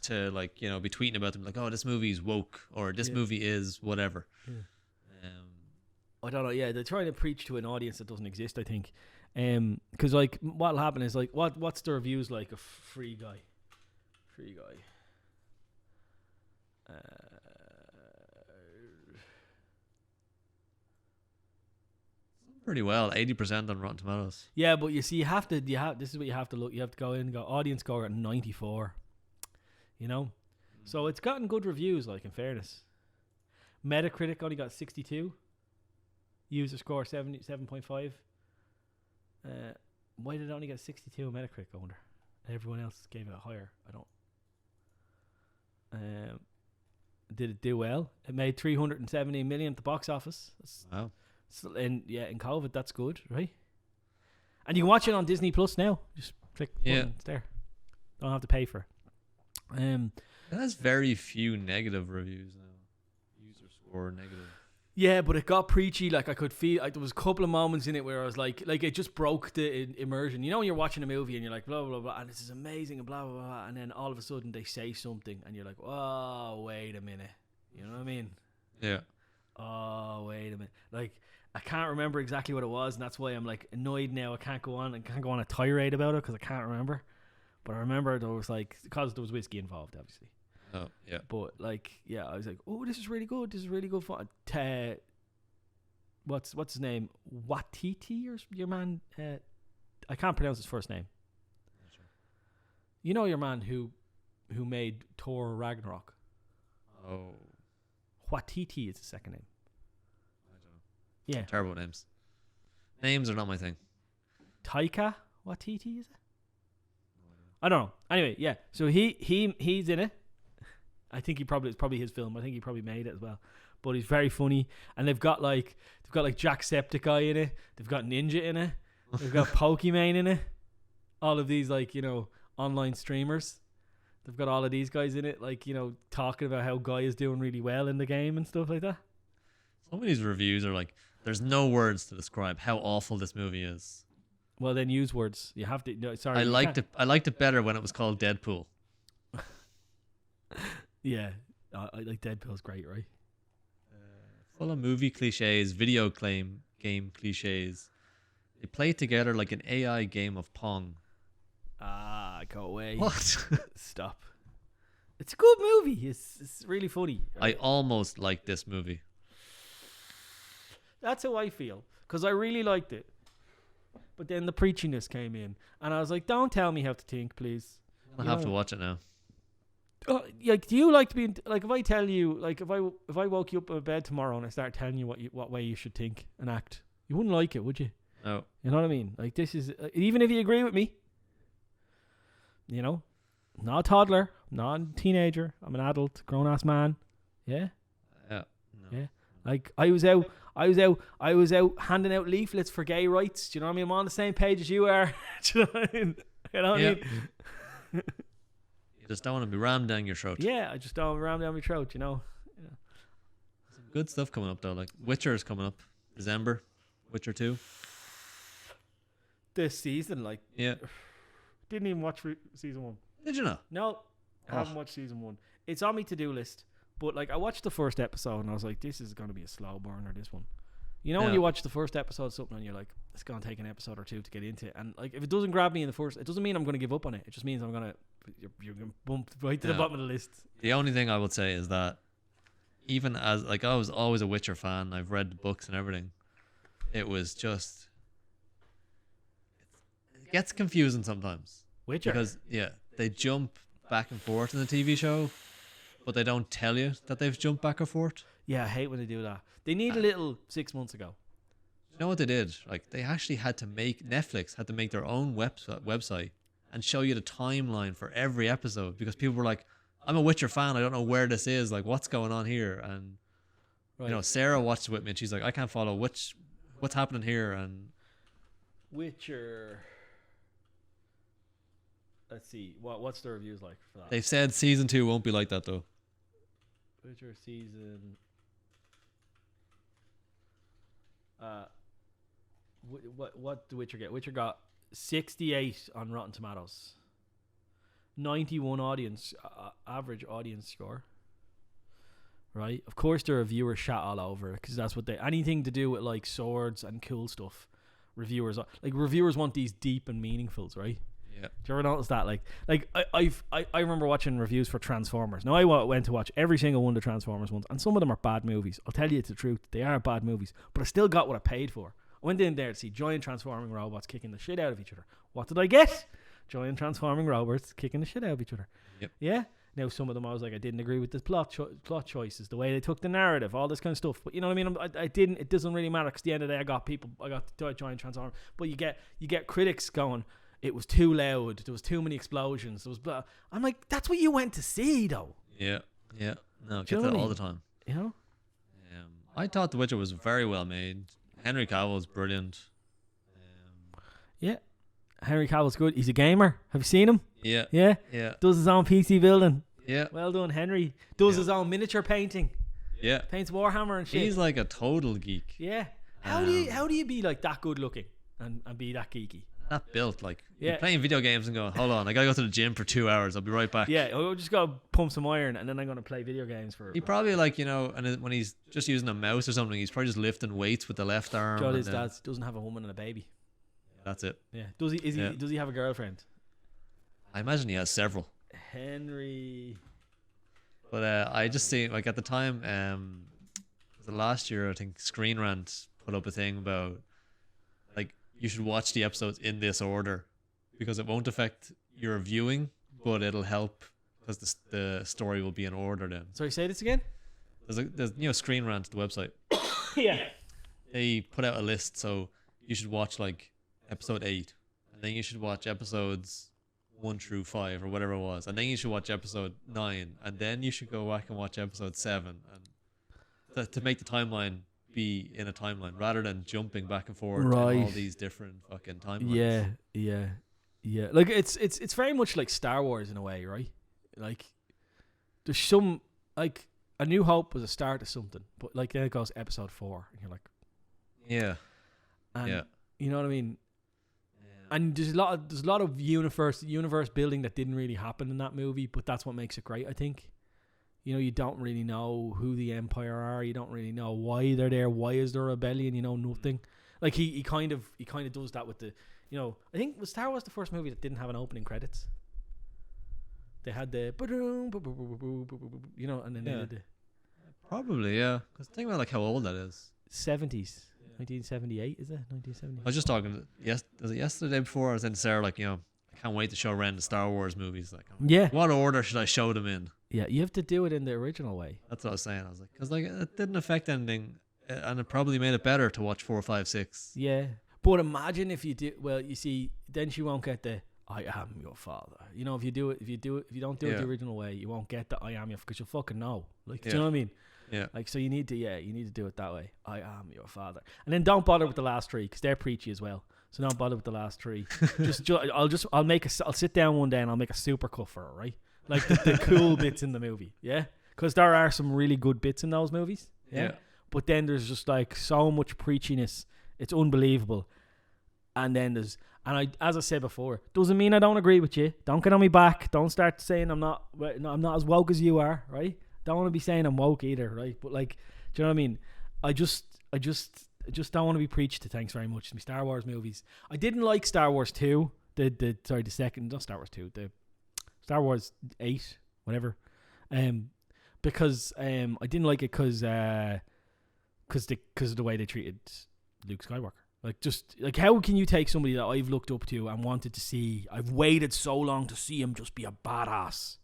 to be tweeting about them, like, oh, this movie's woke, or this movie is whatever. Yeah. I don't know. Yeah, they're trying to preach to an audience that doesn't exist, I think. Because what'll happen is what's the reviews like of Free Guy? Pretty well, 80% on Rotten Tomatoes. Yeah, but you see, this is what you have to look. You have to go in and go audience score at 94. So it's gotten good reviews. Like, in fairness, Metacritic only got 62. User score 7.5. Why did it only get 62 on Metacritic, I wonder? Everyone else gave it higher. I don't. Did it do well? It made 370 million at the box office. Wow. So, in COVID, that's good, right? And you can watch it on Disney Plus now. Just click button, it's there. Don't have to pay for it. It has very few negative reviews now. User score negative. Yeah, but it got preachy. Like, I could feel there was a couple of moments in it where I was like it just broke the immersion. When you're watching a movie and you're like, blah, blah, blah, and this is amazing and blah, blah, blah, and then all of a sudden they say something and you're like, oh, wait a minute. You know what I mean? Yeah. Oh, wait a minute. Like, I can't remember exactly what it was, and that's why I'm like annoyed now. I can't go on a tirade about it because I can't remember. But I remember there was because there was whiskey involved, obviously. Oh, yeah. But I was like, oh, this is really good. This is really good fun. What's his name? Watiti or your man? I can't pronounce his first name. Sure. You know your man who made Thor Ragnarok. Oh. Watiti is the second name. I don't know. Yeah. Terrible names. Names are not my thing. Taika Watiti, is it? I don't know. Anyway, yeah. So he's in it. I think it's probably his film. I think he probably made it as well. But he's very funny, and they've got Jacksepticeye in it. They've got Ninja in it. They've got Pokimane in it. All of these online streamers. They've got all of these guys in it, talking about how Guy is doing really well in the game and stuff like that. Some of these reviews are like, there's no words to describe how awful this movie is. Well, then use words. You have to. No, sorry. I liked it better when it was called Deadpool. Yeah, I like Deadpool's great, right? Full of movie cliches, video game cliches. They play together like an AI game of Pong. Ah, go away. What? Stop. It's a good movie. It's really funny. I almost like this movie. That's how I feel, because I really liked it. But then the preachiness came in, and I was like, "Don't tell me how to think, please." I have to watch it now. Like, do you like to be like? If I tell you, like, if I woke you up in bed tomorrow and I start telling you what way you should think and act, you wouldn't like it, would you? No. You know what I mean? Like, this is even if you agree with me. You know, not a toddler, not a teenager. I'm an adult, grown ass man. Yeah. Yeah. No. Yeah. Like, I was out handing out leaflets for gay rights. Do you know what I mean? I'm on the same page as you are. Do you know what I mean? You know what I mean? You just don't want to be rammed down your throat. Yeah, I just don't ram down my throat, you know. Yeah. Some good stuff coming up though. Like Witcher is coming up December. Witcher 2. This season, like, Yeah. didn't even watch season 1. Did you know? No, I haven't watched season 1. It's on my to-do list, but like, I watched the first episode and I was like, this is going to be a slow burner, this one. You know, when you watch the first episode of something and you're like, it's going to take an episode or two to get into it, and like, if it doesn't grab me in the first, it doesn't mean I'm going to give up on it. It just means I'm going to you're going to bump right to the bottom of the list. The only thing I would say is that even as like I was always a Witcher fan, I've read the books and everything. It was just it gets confusing sometimes. Witcher, Because they jump back and forth in the TV show, but they don't tell you that they've jumped back and forth. Yeah, I hate when they do that. They need a little 6 months ago. You know what they did? Like they actually had to Netflix had to make their own website and show you the timeline for every episode, because people were like, I'm a Witcher fan, I don't know where this is, like what's going on here. And you know, Sarah watched it with me and she's like, I can't follow what's happening here. And Witcher, let's see, what's the reviews like for that? they've said season 2 won't be like that though. Witcher season. What did Witcher get? Witcher got 68 on Rotten Tomatoes, 91 average audience score. Right, of course the reviewers shat all over it, because that's what anything to do with like swords and cool stuff. Reviewers want these deep and meaningfuls, right? Yeah. Do you ever notice that? Like I remember watching reviews for Transformers. Now I went to watch every single one of the Transformers ones, and some of them are bad movies. I'll tell you the truth, they are bad movies, but I still got what I paid for. I went in there to see giant transforming robots kicking the shit out of each other. What did I get? Giant transforming robots kicking the shit out of each other. Yep. Yeah. Now some of them I was like, I didn't agree with the plot choices, the way they took the narrative, all this kind of stuff. But you know what I mean? I didn't. It doesn't really matter, because at the end of the day, I got the giant transformer. But you get critics going, it was too loud, there was too many explosions, there was blah. I'm like, that's what you went to see, though. Yeah. No, Do you get know that what I all mean? the time. You know? I thought The Witcher was very well made. Henry Cavill was brilliant. Yeah. Henry Cavill's good. He's a gamer. Have you seen him? Yeah. Yeah. Does his own PC building. Yeah. Well done, Henry. Does his own miniature painting. Yeah. Paints Warhammer and shit. He's like a total geek. Yeah. How do you be like that good looking and be that geeky? That built like you're playing video games and going, hold on, I gotta go to the gym for 2 hours. I'll be right back. Yeah, I'll just go pump some iron and then I'm gonna play video games for. He probably like, you know, and when he's just using a mouse or something, he's probably just lifting weights with the left arm. Joe, his dad doesn't have a woman and a baby. That's it. Yeah. Does he? Does he have a girlfriend? I imagine he has several. Henry. But I just see like at the time, the last year I think Screen Rant put up a thing about like you should watch the episodes in this order because it won't affect your viewing, but it'll help because the story will be in order then. Sorry, say this again. There's you know Screen Rant, the website. Yeah. They put out a list, so you should watch like episode 8, and then you should watch episodes 1 through 5 or whatever it was, and then you should watch episode 9, and then you should go back and watch episode 7, and to make the timeline be in a timeline rather than jumping back and forth in all these different fucking timelines. Yeah. Like it's very much like Star Wars in a way, right? Like there's some like A New Hope was a start of something, but like then it goes episode 4, and you're like, you know what I mean? And there's a lot of universe building that didn't really happen in that movie, but that's what makes it great, I think. You know, you don't really know who the Empire are. You don't really know why they're there. Why is there a rebellion? You know, nothing. Like he kind of does that with the, you know, I think was Star Wars the first movie that didn't have an opening credits. They had the, you know, and then they did the Probably, yeah. Because think about like how old that is. 70s. 1978, is it? 1970. I was just talking. Was it yesterday before? I was saying to Sarah, like, you know, I can't wait to show Ren the Star Wars movies. Like, Yeah. what order should I show them in? Yeah, you have to do it in the original way. That's what I was saying. I was like, because like it didn't affect anything, and it probably made it better to watch 4, 5, 6. Yeah. But imagine if you do, well, you see, then she won't get the I am your father. You know, if you don't do it the original way, you won't get the I am your, because you'll fucking know. Like, do you know what I mean? Yeah. Like, so you need to do it that way. I am your father. And then don't bother with the last 3 because they're preachy as well. So don't bother with the last 3. I'll sit down one day and I'll make a super cut for her, right? Like the cool bits in the movie, yeah? Because there are some really good bits in those movies, yeah? But then there's just like so much preachiness. It's unbelievable. And then as I said before, doesn't mean I don't agree with you. Don't get on me back. Don't start saying I'm not as woke as you are, right? Don't want to be saying I'm woke either, right? But like, do you know what I mean? I just don't want to be preached to. Thanks very much. My Star Wars movies. I didn't like Star Wars 2. The second, not Star Wars 2. The Star Wars 8, whatever. Because I didn't like it because of the way they treated Luke Skywalker. Like, just like, how can you take somebody that I've looked up to and wanted to see? I've waited so long to see him just be a badass.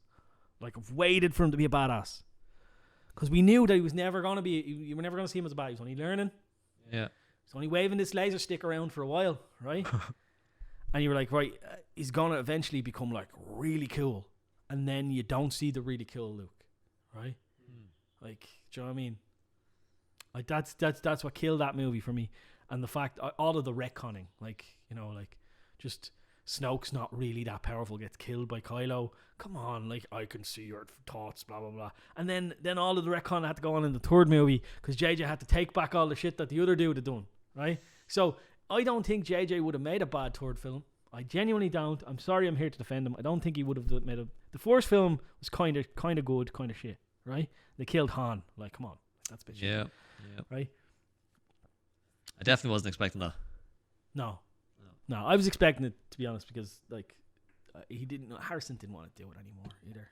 Like, I've waited for him to be a badass. Because we knew that he was never going to be, you were never going to see him as a badass. He was only learning. Yeah. He's only waving this laser stick around for a while, right? And you were like, right, he's going to eventually become, like, really cool. And then you don't see the really cool Luke, right? Like, do you know what I mean? Like, that's what killed that movie for me. And the fact, all of the retconning, like, you know, like, just Snoke's not really that powerful, gets killed by Kylo. Come on, like, I can see your thoughts, blah, blah, blah. And then all of the retcon had to go on in the third movie because JJ had to take back all the shit that the other dude had done, right? So I don't think JJ would have made a bad third film. I genuinely don't. I'm sorry, I'm here to defend him. I don't think he would have made a... The first film was kind of good, kind of shit, right? They killed Han. Like, come on. That's a bit shit. Yeah. Right? I definitely wasn't expecting that. No, I was expecting it, to be honest, because like Harrison didn't want to do it anymore either.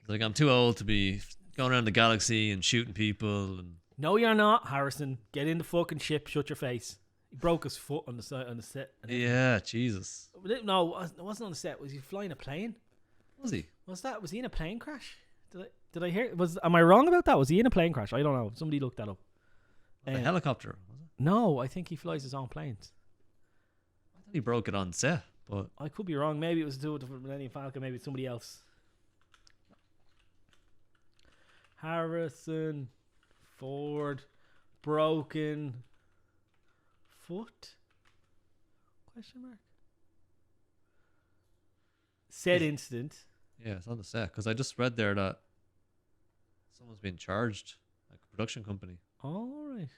Like, I'm too old to be going around the galaxy and shooting people. And no, you're not, Harrison. Get in the fucking ship. Shut your face. He broke his foot on the set. Yeah, Jesus. No, it wasn't on the set. Was he flying a plane? Was he? Was he in a plane crash? Did I hear? Am I wrong about that? Was he in a plane crash? I don't know. Somebody looked that up. A helicopter, was it? No, I think he flies his own planes. I thought he broke it on set, but I could be wrong. Maybe it was to do with the Millennium Falcon. Maybe it's somebody else. Harrison Ford broken foot? Question mark. Said incident. yeah, it's on the set. Because I just read there that someone's been charged, like a production company. All right.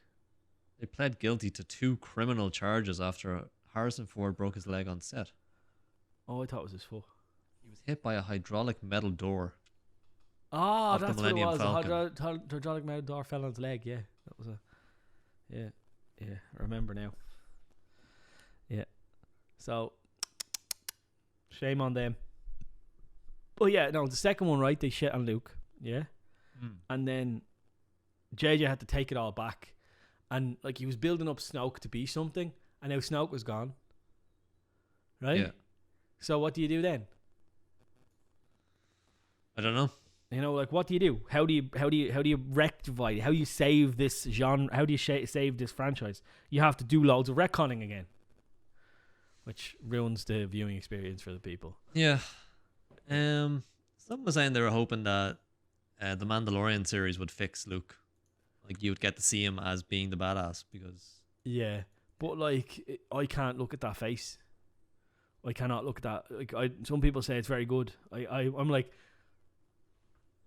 They pled guilty to 2 criminal charges after Harrison Ford broke his leg on set. Oh, I thought it was his foot. He was hit by a hydraulic metal door. Oh, Of the that's what it Millennium was. Falcon. The hydraulic metal door fell on his leg. Yeah, that was yeah. I remember now. Yeah. So, shame on them. But yeah, no, the second one, right? They shit on Luke. Yeah. And then JJ had to take it all back, and like he was building up Snoke to be something, and now Snoke was gone. Right? Yeah. So what do you do then? I don't know. You know, like, what do you do? How do you rectify it? How do you save this genre? How do you save this franchise? You have to do loads of retconning again, which ruins the viewing experience for the people. Yeah. Someone was saying they were hoping that the Mandalorian series would fix Luke. Like, you would get to see him as being the badass because... Yeah, but like, I can't look at that face. I cannot look at that. Like, some people say it's very good. I'm like...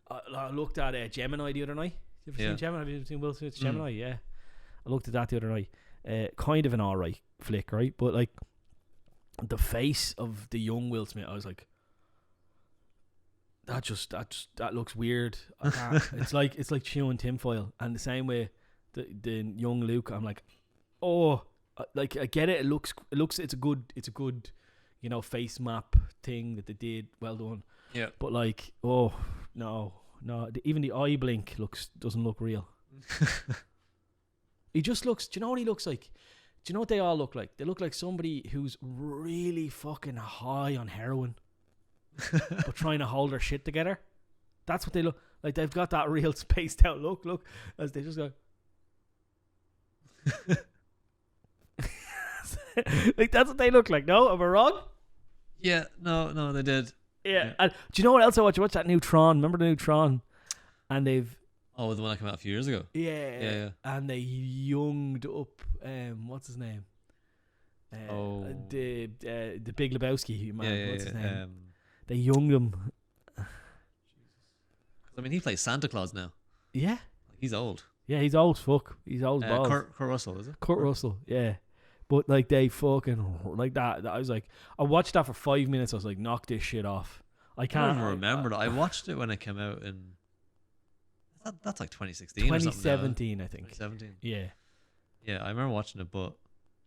I looked at Gemini the other night. You ever seen Gemini? Have you seen Will Smith's Gemini? Yeah. I looked at that the other night. Kind of an alright flick, right? But like, the face of the young Will Smith, I was like, that looks weird. I can't. it's like chewing tinfoil. And the same way the young Luke. I'm like, oh, like I get it. It looks. It's a good. Face map thing that they did. Well done. Yeah. But like, oh no. Even the eye blink doesn't look real. He just looks. Do you know what he looks like? Do you know what they all look like? They look like somebody who's really fucking high on heroin, but trying to hold their shit together. That's what they look like. They've got that real spaced out look. Look, as they just go. Like that's what they look like. No, am I wrong? Yeah, no, they did. Yeah. And do you know what else I watched? I watched that new Tron. Remember the new Tron? And they've the one that came out a few years ago. Yeah. And they younged up. What's his name? The Big Lebowski man. What's his name? They younged him. I mean, he plays Santa Claus now. Yeah. He's old. Yeah, he's old as fuck. He's old as balls. Kurt Russell, is it? Kurt Russell, yeah. But like they fucking like that. I was like, I watched that for 5 minutes. I was like, knock this shit off. I can't even remember that. I watched it when it came out in. That's like 2016 2017, or something. I think. 2017. Yeah. Yeah, I remember watching it, but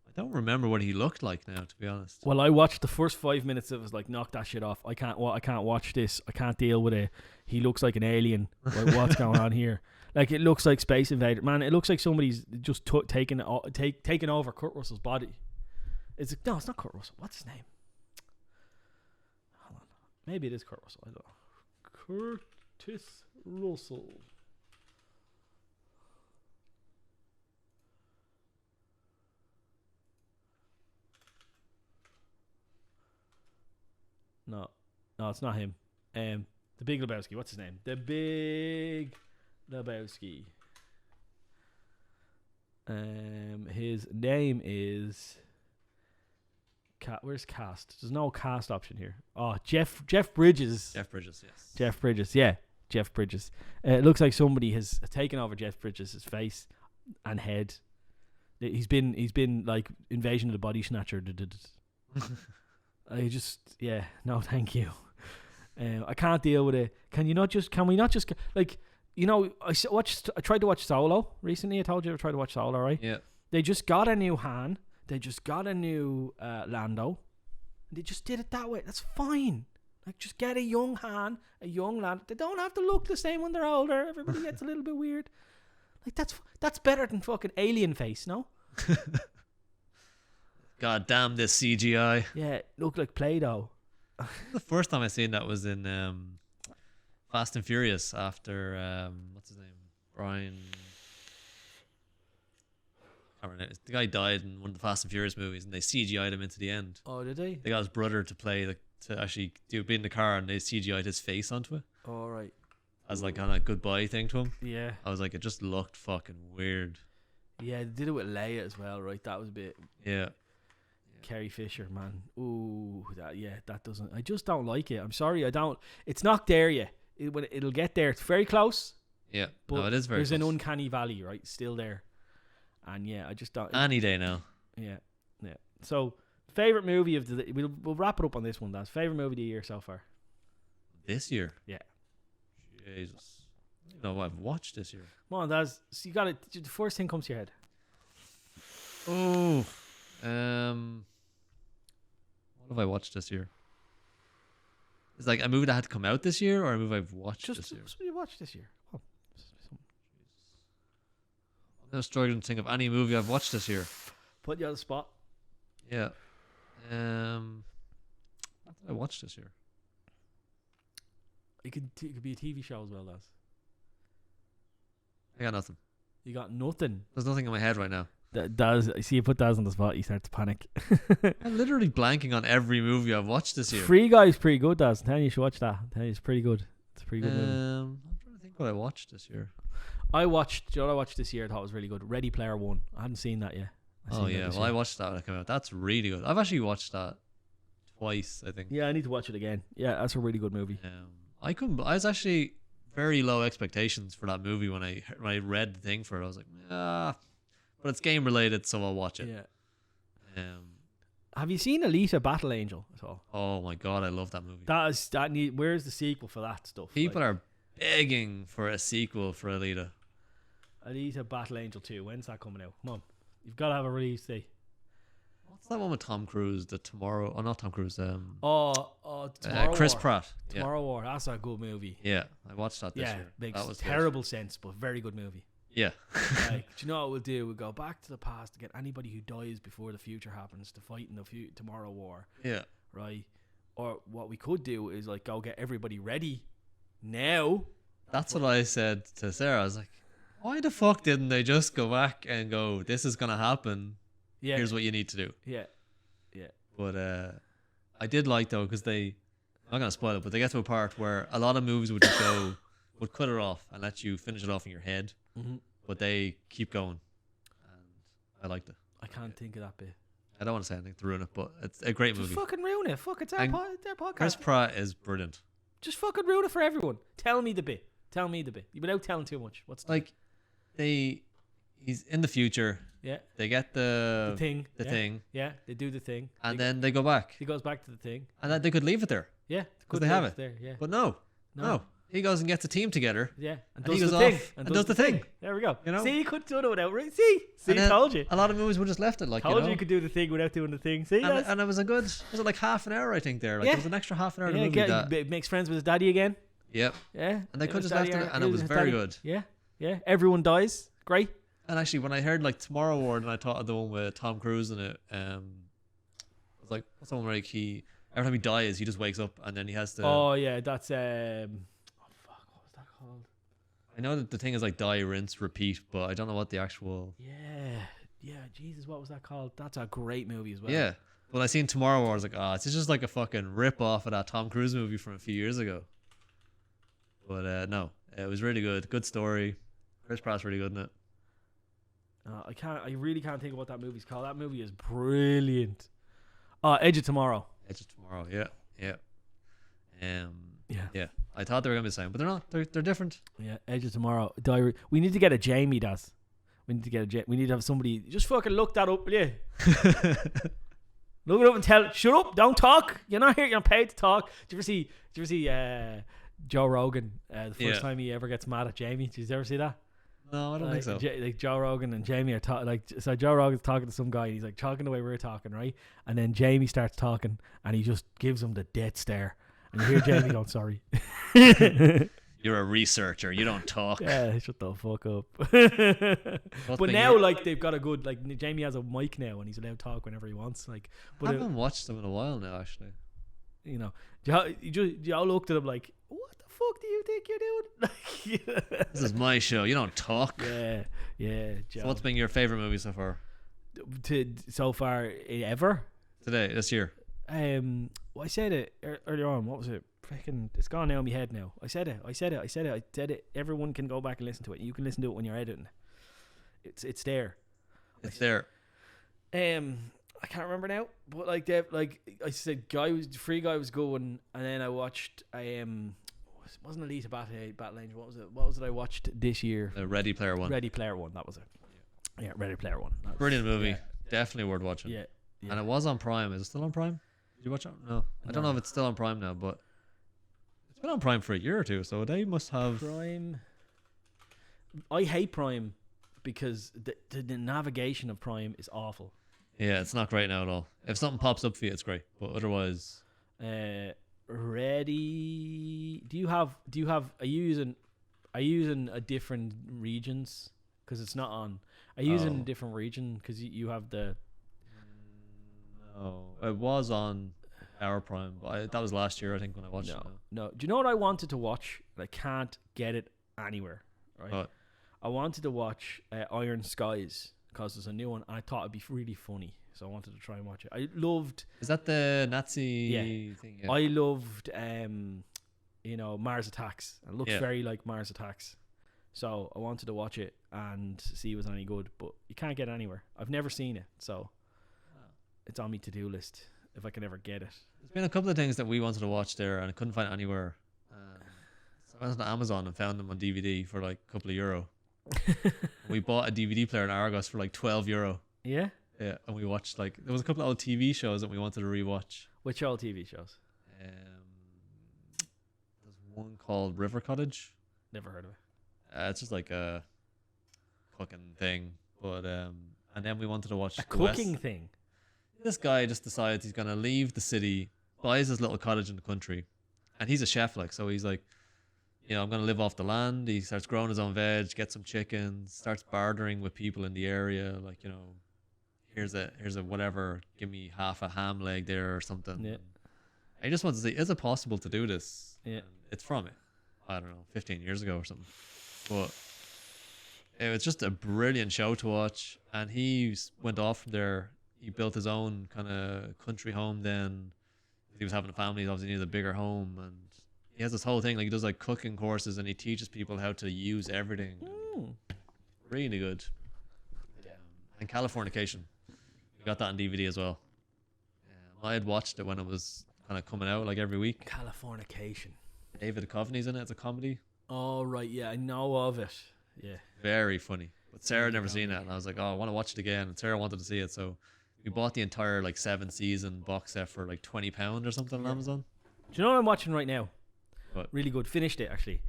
I don't remember what he looked like now, to be honest. Well, I watched the first 5 minutes. It was like, knock that shit off. I can't watch this. I can't deal with it. He looks like an alien. Like, what's going on here? Like, it looks like Space Invader. Man, it looks like somebody's just taken over Kurt Russell's body. No, it's not Kurt Russell. What's his name? Hold on. Maybe it is Kurt Russell. I don't know. Curtis Russell. No, it's not him. The Big Lebowski. What's his name? The Big Lebowski. His name is. Where's cast? There's no cast option here. Oh, Jeff Bridges. Jeff Bridges, yes. Jeff Bridges, yeah. Jeff Bridges. It looks like somebody has taken over Jeff Bridges' face and head. He's been like Invasion of the Body Snatcher. No, thank you. I can't deal with it. Can we not just like, I tried to watch Solo recently. I told you I tried to watch Solo, right? Yeah. They just got a new Han. They just got a new Lando. They just did it that way. That's fine. Like, just get a young Han, a young Lando. They don't have to look the same when they're older. Everybody gets a little bit weird. Like, that's better than fucking alien face, no? God damn this CGI. Yeah, look like Play-Doh. The first time I seen that was in Fast and Furious after what's his name? Brian. I don't know. The guy died in one of the Fast and Furious movies, and they CGI'd him into the end. Oh, did they? They got his brother to actually be in the car, and they CGI'd his face onto it. Oh, right. As like kind of a goodbye thing to him. Yeah. I was like, it just looked fucking weird. Yeah, they did it with Leia as well, right? That was a bit. Yeah. Carrie Fisher, man. Ooh, that doesn't. I just don't like it. I'm sorry, I don't. It's not there yet. It'll get there. It's very close. Yeah, but no, it is very. There's close. an uncanny valley, right? Still there. And yeah, I just don't. Any day now. Yeah. So, favorite movie of the. We'll wrap it up on this one, Daz. Favorite movie of the year so far. This year. Yeah. Jesus. I don't know what I've watched this year. Come on, Daz. So you got it. The first thing comes to your head. Oh. What have I watched this year? It's like a movie that had to come out this year, or a movie I've watched this year. What you watched this year? Oh. I'm struggling to think of any movie I've watched this year. Put you on the spot. Yeah. What did I watch this year? It could be a TV show as well, Daz. I got nothing. You got nothing. There's nothing in my head right now. Daz, I see you put Daz on the spot. You start to panic. I'm literally blanking on every movie I've watched this year. Free Guy's pretty good, Daz. I'm telling you, you should watch that. I'm telling you, it's pretty good. It's a pretty good movie. I'm trying to think what I watched this year. Do you know what I watched this year? I thought was really good. Ready Player One. I hadn't seen that yet. I watched that when it came out. That's really good. I've actually watched that twice, I think. Yeah, I need to watch it again. Yeah, that's a really good movie. I was actually very low expectations for that movie when I read the thing for it. I was like, but it's game related, so I'll watch it. Yeah. Have you seen Alita: Battle Angel at all? Oh my god, I love that movie. Where's the sequel for that stuff? People are begging for a sequel for Alita. Alita Battle Angel 2. When's that coming out? Come on. You've got to have a release date. What's that one with Tom Cruise? The Tomorrow... Oh, not Tom Cruise. Tomorrow Chris War. Pratt. Tomorrow War. That's a good movie. Yeah, I watched that this year. Makes that was terrible sense, but very good movie. Yeah. Like, do you know what we'll do? We'll go back to the past to get anybody who dies before the future happens to fight in the Tomorrow War. Yeah. Right? Or what we could do is like go get everybody ready now. That's what I said to Sarah. I was like, why the fuck didn't they just go back and go, this is going to happen. Yeah. Here's what you need to do. Yeah. But I did like, though, because I'm not going to spoil it, but they get to a part where a lot of movies would just go, would cut it off and let you finish it off in your head. Mm-hmm. But they keep going. And I liked it. I can't think of that bit. I don't want to say anything to ruin it, but it's a great movie. Just fucking ruin it. Fuck, it's their podcast. Chris Pratt is brilliant. Just fucking ruin it for everyone. Tell me the bit. Without telling too much. What's the Like, he's in the future. Yeah. They get the thing. thing. Yeah, they do the thing. And then they go back. He goes back to the thing. And then they could leave it there. Yeah. Because they have it. There, yeah. But no. He goes and gets a team together. Yeah. And he goes off and does the thing. There we go. You know? See, you couldn't do it without See, told you. A lot of movies would just left it like, Told you could do the thing without doing the thing. See, and it was was it like half an hour, I think, there? Like, yeah. It was an extra half an hour of the movie. Makes friends with his daddy again. Yep. Yeah. And they could just left it, and it was very good. Yeah. Yeah. Everyone dies. Great. And actually, when I heard like Tomorrow War, and I thought of the one with Tom Cruise in it, I was like, what's the one where like every time he dies, he just wakes up and then he has to. Oh yeah, that's fuck, what was that called? I know that the thing is like die, rinse, repeat, but I don't know what the actual. Yeah. Jesus, what was that called? That's a great movie as well. Yeah. Well, I seen Tomorrow War, I was like, it's just like a fucking rip off of that Tom Cruise movie from a few years ago. But no, it was really good. Good story. Chris Pratt's really good in it. I really can't think of what that movie's called. That movie is brilliant. Edge of Tomorrow. Edge of Tomorrow, yeah. Yeah. I thought they were gonna be the same, but they're not. They're different. Yeah, Edge of Tomorrow. Diary. We need to get a Jamie. We need to have somebody just fucking look that up, will you? Look it up and tell. Shut up! Don't talk. You're not here. You're not paid to talk. Did you ever see Joe Rogan? The first time he ever gets mad at Jamie. Did you ever see that? No, I don't think so. Like Joe Rogan and Jamie are talking. So Joe Rogan's talking to some guy, and he's like talking the way we're talking, right? And then Jamie starts talking, and he just gives him the death stare, and you hear Jamie going, "Sorry." You're a researcher. You don't talk. Yeah, shut the fuck up. But now, like, they've got a good, like, Jamie has a mic now, and he's allowed to talk whenever he wants. Like, but I haven't watched them in a while now, actually. You know, Joe looked at him like, "What the fuck do you think you're doing?" Like, this is my show. You don't talk. Yeah. Joe. So what's been your favorite movie so far? So far, ever? This year. Well, I said it earlier on. What was it? Freaking, it's gone out of my head now. I said it. Everyone can go back and listen to it. You can listen to it when you're editing. It's there. It's there. I can't remember now, but like I said, Free Guy was going, and then I watched wasn't Alita Battle Angel. What was it I watched this year? Ready Player One. Ready Player One. That was it. Yeah, Ready Player One. Brilliant movie. Yeah. Definitely worth watching. Yeah. And it was on Prime. Is it still on Prime? Did you watch it? No. I don't know if it's still on Prime now, but it's been on Prime for a year or two, so they must have Prime. I hate Prime because the navigation of Prime is awful. Yeah, it's not great now at all. If something pops up for you, it's great, but otherwise. Ready? Do you have? Are you using a different regions? Because it's not on. Are you using a different region? Because you have the. No, it was on our Prime, but that was last year, I think, when I watched it. No. Do you know what I wanted to watch? I can't get it anywhere. Right. What? I wanted to watch Iron Skies because there's a new one, and I thought it'd be really funny, so I wanted to try and watch it. I loved. Is that the Nazi thing? Yeah. I loved, Mars Attacks. It looks very like Mars Attacks, so I wanted to watch it and see if it was any good, but you can't get it anywhere. I've never seen it, so it's on my to-do list if I can ever get it. There's been a couple of things that we wanted to watch there, and I couldn't find it anywhere. So I went on Amazon and found them on DVD for like a couple of euro. We bought a DVD player in Argos for like €12. Yeah? Yeah, and we watched there was a couple of old TV shows that we wanted to rewatch. Which old TV shows? There's one called River Cottage. Never heard of it. It's just like a cooking thing. But and then we wanted to watch A the West. cooking thing. This guy just decides he's gonna leave the city, buys his little cottage in the country, and he's a chef, like, so he's like, I'm gonna live off the land. He starts growing his own veg, gets some chickens, starts bartering with people in the area, like, here's a whatever, give me half a ham leg there or something. Yeah. I just want to see, is it possible to do this? Yeah. And it's from it, I don't know, 15 years ago or something. But it was just a brilliant show to watch. And he went off from there. He built his own kind of country home then. He was having a family, he obviously needed a bigger home. And he has this whole thing, like he does like cooking courses and he teaches people how to use everything. Really good. And Californication. We got that on DVD as well. I had watched it when it was kind of coming out, like every week. Californication. David Duchovny's in it. It's a comedy. Oh, right. Yeah, I know of it. Yeah. Very funny. But Sarah had never seen it. And I was like, I want to watch it again. And Sarah wanted to see it. So we bought the entire like 7-season box set for like £20 or something on Amazon. Do you know what I'm watching right now? What? Really good. Finished it, actually.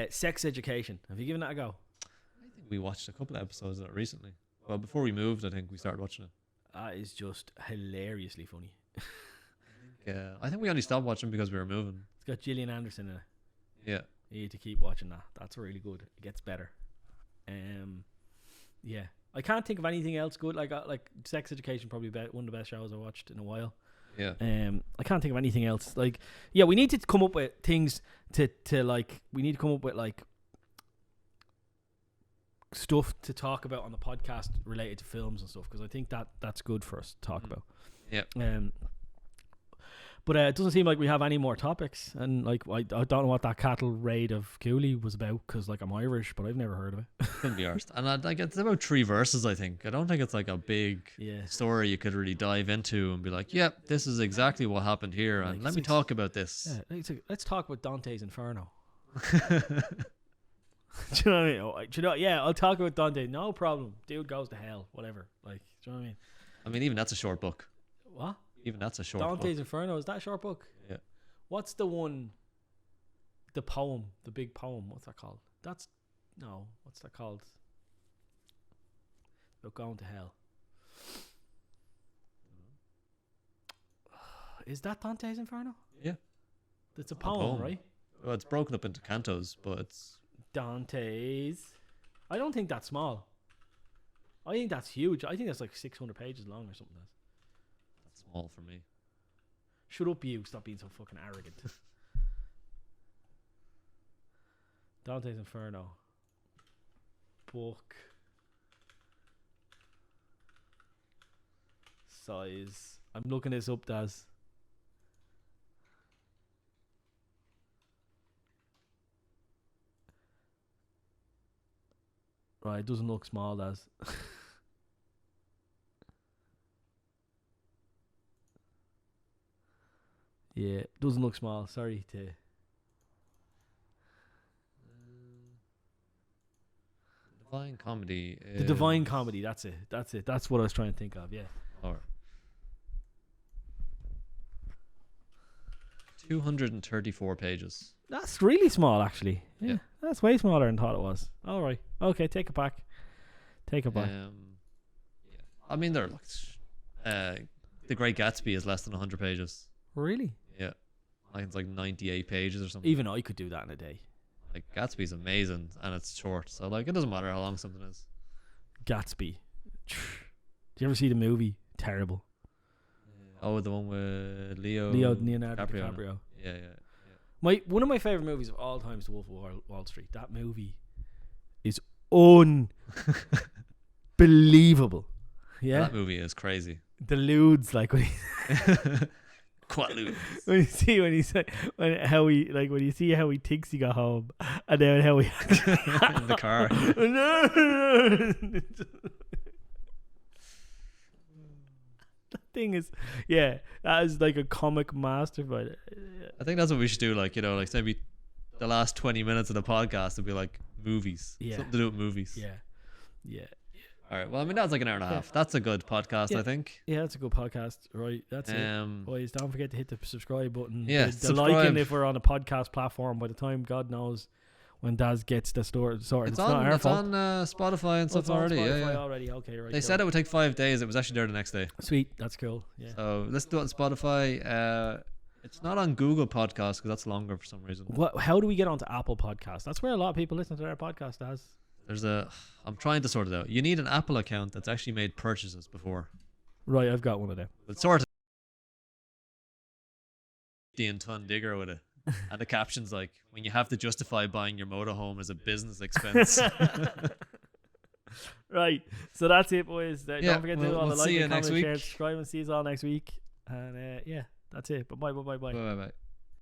Sex Education. Have you given that a go? I think we watched a couple of episodes of it recently. Well, before we moved, I think we started watching it. That is just hilariously funny. Yeah, I think we only stopped watching because we were moving. It's got Gillian Anderson in it. Yeah. You need to keep watching that. That's really good. It gets better. Yeah. I can't think of anything else good. Like Sex Education, probably one of the best shows I watched in a while. Yeah. I can't think of anything else. Like, yeah, we need to come up with things to like. We need to come up with like stuff to talk about on the podcast related to films and stuff, because I think that's good for us to talk about. Yeah. But it doesn't seem like we have any more topics, and like I don't know what that cattle raid of Cooley was about, because like I'm Irish, but I've never heard of it. Couldn't be arsed. And like it's about 3 verses, I think. I don't think it's like a big story you could really dive into and be like, yep, this is exactly what happened here, and let me talk about this. Yeah, let's talk about Dante's Inferno. Do you know what I mean? Oh, do you know? Yeah, I'll talk about Dante. No problem. Dude goes to hell. Whatever. Like, do you know what I mean? I mean, even that's a short book. What? Even that's a short Dante's book. Inferno, is that a short book? Yeah. What's the one, the poem, the big poem, what's that called? What's that called? About going to hell. Is that Dante's Inferno? Yeah. It's a poem, right? Well, it's broken up into cantos, but it's... Dante's... I don't think that's small. I think that's huge. I think that's like 600 pages long or something. That's small for me. Shut up, you. Stop being so fucking arrogant. Dante's Inferno. Book. Size. I'm looking this up, Daz. Right, it doesn't look small, Daz. Yeah, it doesn't look small. Sorry to... Divine Comedy is... The Divine Comedy, that's it. That's what I was trying to think of, yeah. Or 234 pages. That's really small, actually. Yeah. Yeah. That's way smaller than I thought it was. All right. Okay, take it back. Take it back. Yeah. I mean, they're like... The Great Gatsby is less than 100 pages. Really? Yeah. I think it's like 98 pages or something. Even I could do that in a day. Like, Gatsby's amazing, and it's short. So, like, it doesn't matter how long something is. Gatsby. Did you ever see the movie? Terrible. Oh, the one with Leonardo DiCaprio. No? Yeah. One of my favorite movies of all time is The Wolf of Wall Street. That movie is unbelievable. Yeah, That movie is crazy. the lewds, like when Quaaludes. when you see how he thinks he got home, and then how he In the car. That thing is, yeah, that is like a comic mastermind. I think that's what we should do. Like, like maybe the last 20 minutes of the podcast would be like movies. Yeah. Something to do with movies. Yeah. All right. Well, I mean, that's like an hour and a half. That's a good podcast, Yeah. I think. Yeah, that's a good podcast. Right, that's it. Boys, don't forget to hit the subscribe button. Yeah, the subscribe. liking if we're on a podcast platform. By the time God knows when Daz gets the store sorted. It's It's not on. our It's fault. on Spotify and Oh, stuff it's on already. Spotify Yeah. already. Okay, right. They said it would take 5 days. It was actually there the next day. Sweet, that's cool. Yeah. So let's do it on Spotify. It's not on Google Podcasts because that's longer for some reason. What? How do we get onto Apple Podcasts? That's where a lot of people listen to their podcast. I'm trying to sort it out. You need an Apple account that's actually made purchases before. Right, I've got one of them. But sort of 15-ton digger with it. And the caption's like, when you have to justify buying your motorhome as a business expense. Right, so that's it, boys. Don't forget to do all the we'll see like you and next comment, share, week. subscribe, and see you all next week. And yeah, that's it. Bye. Bye.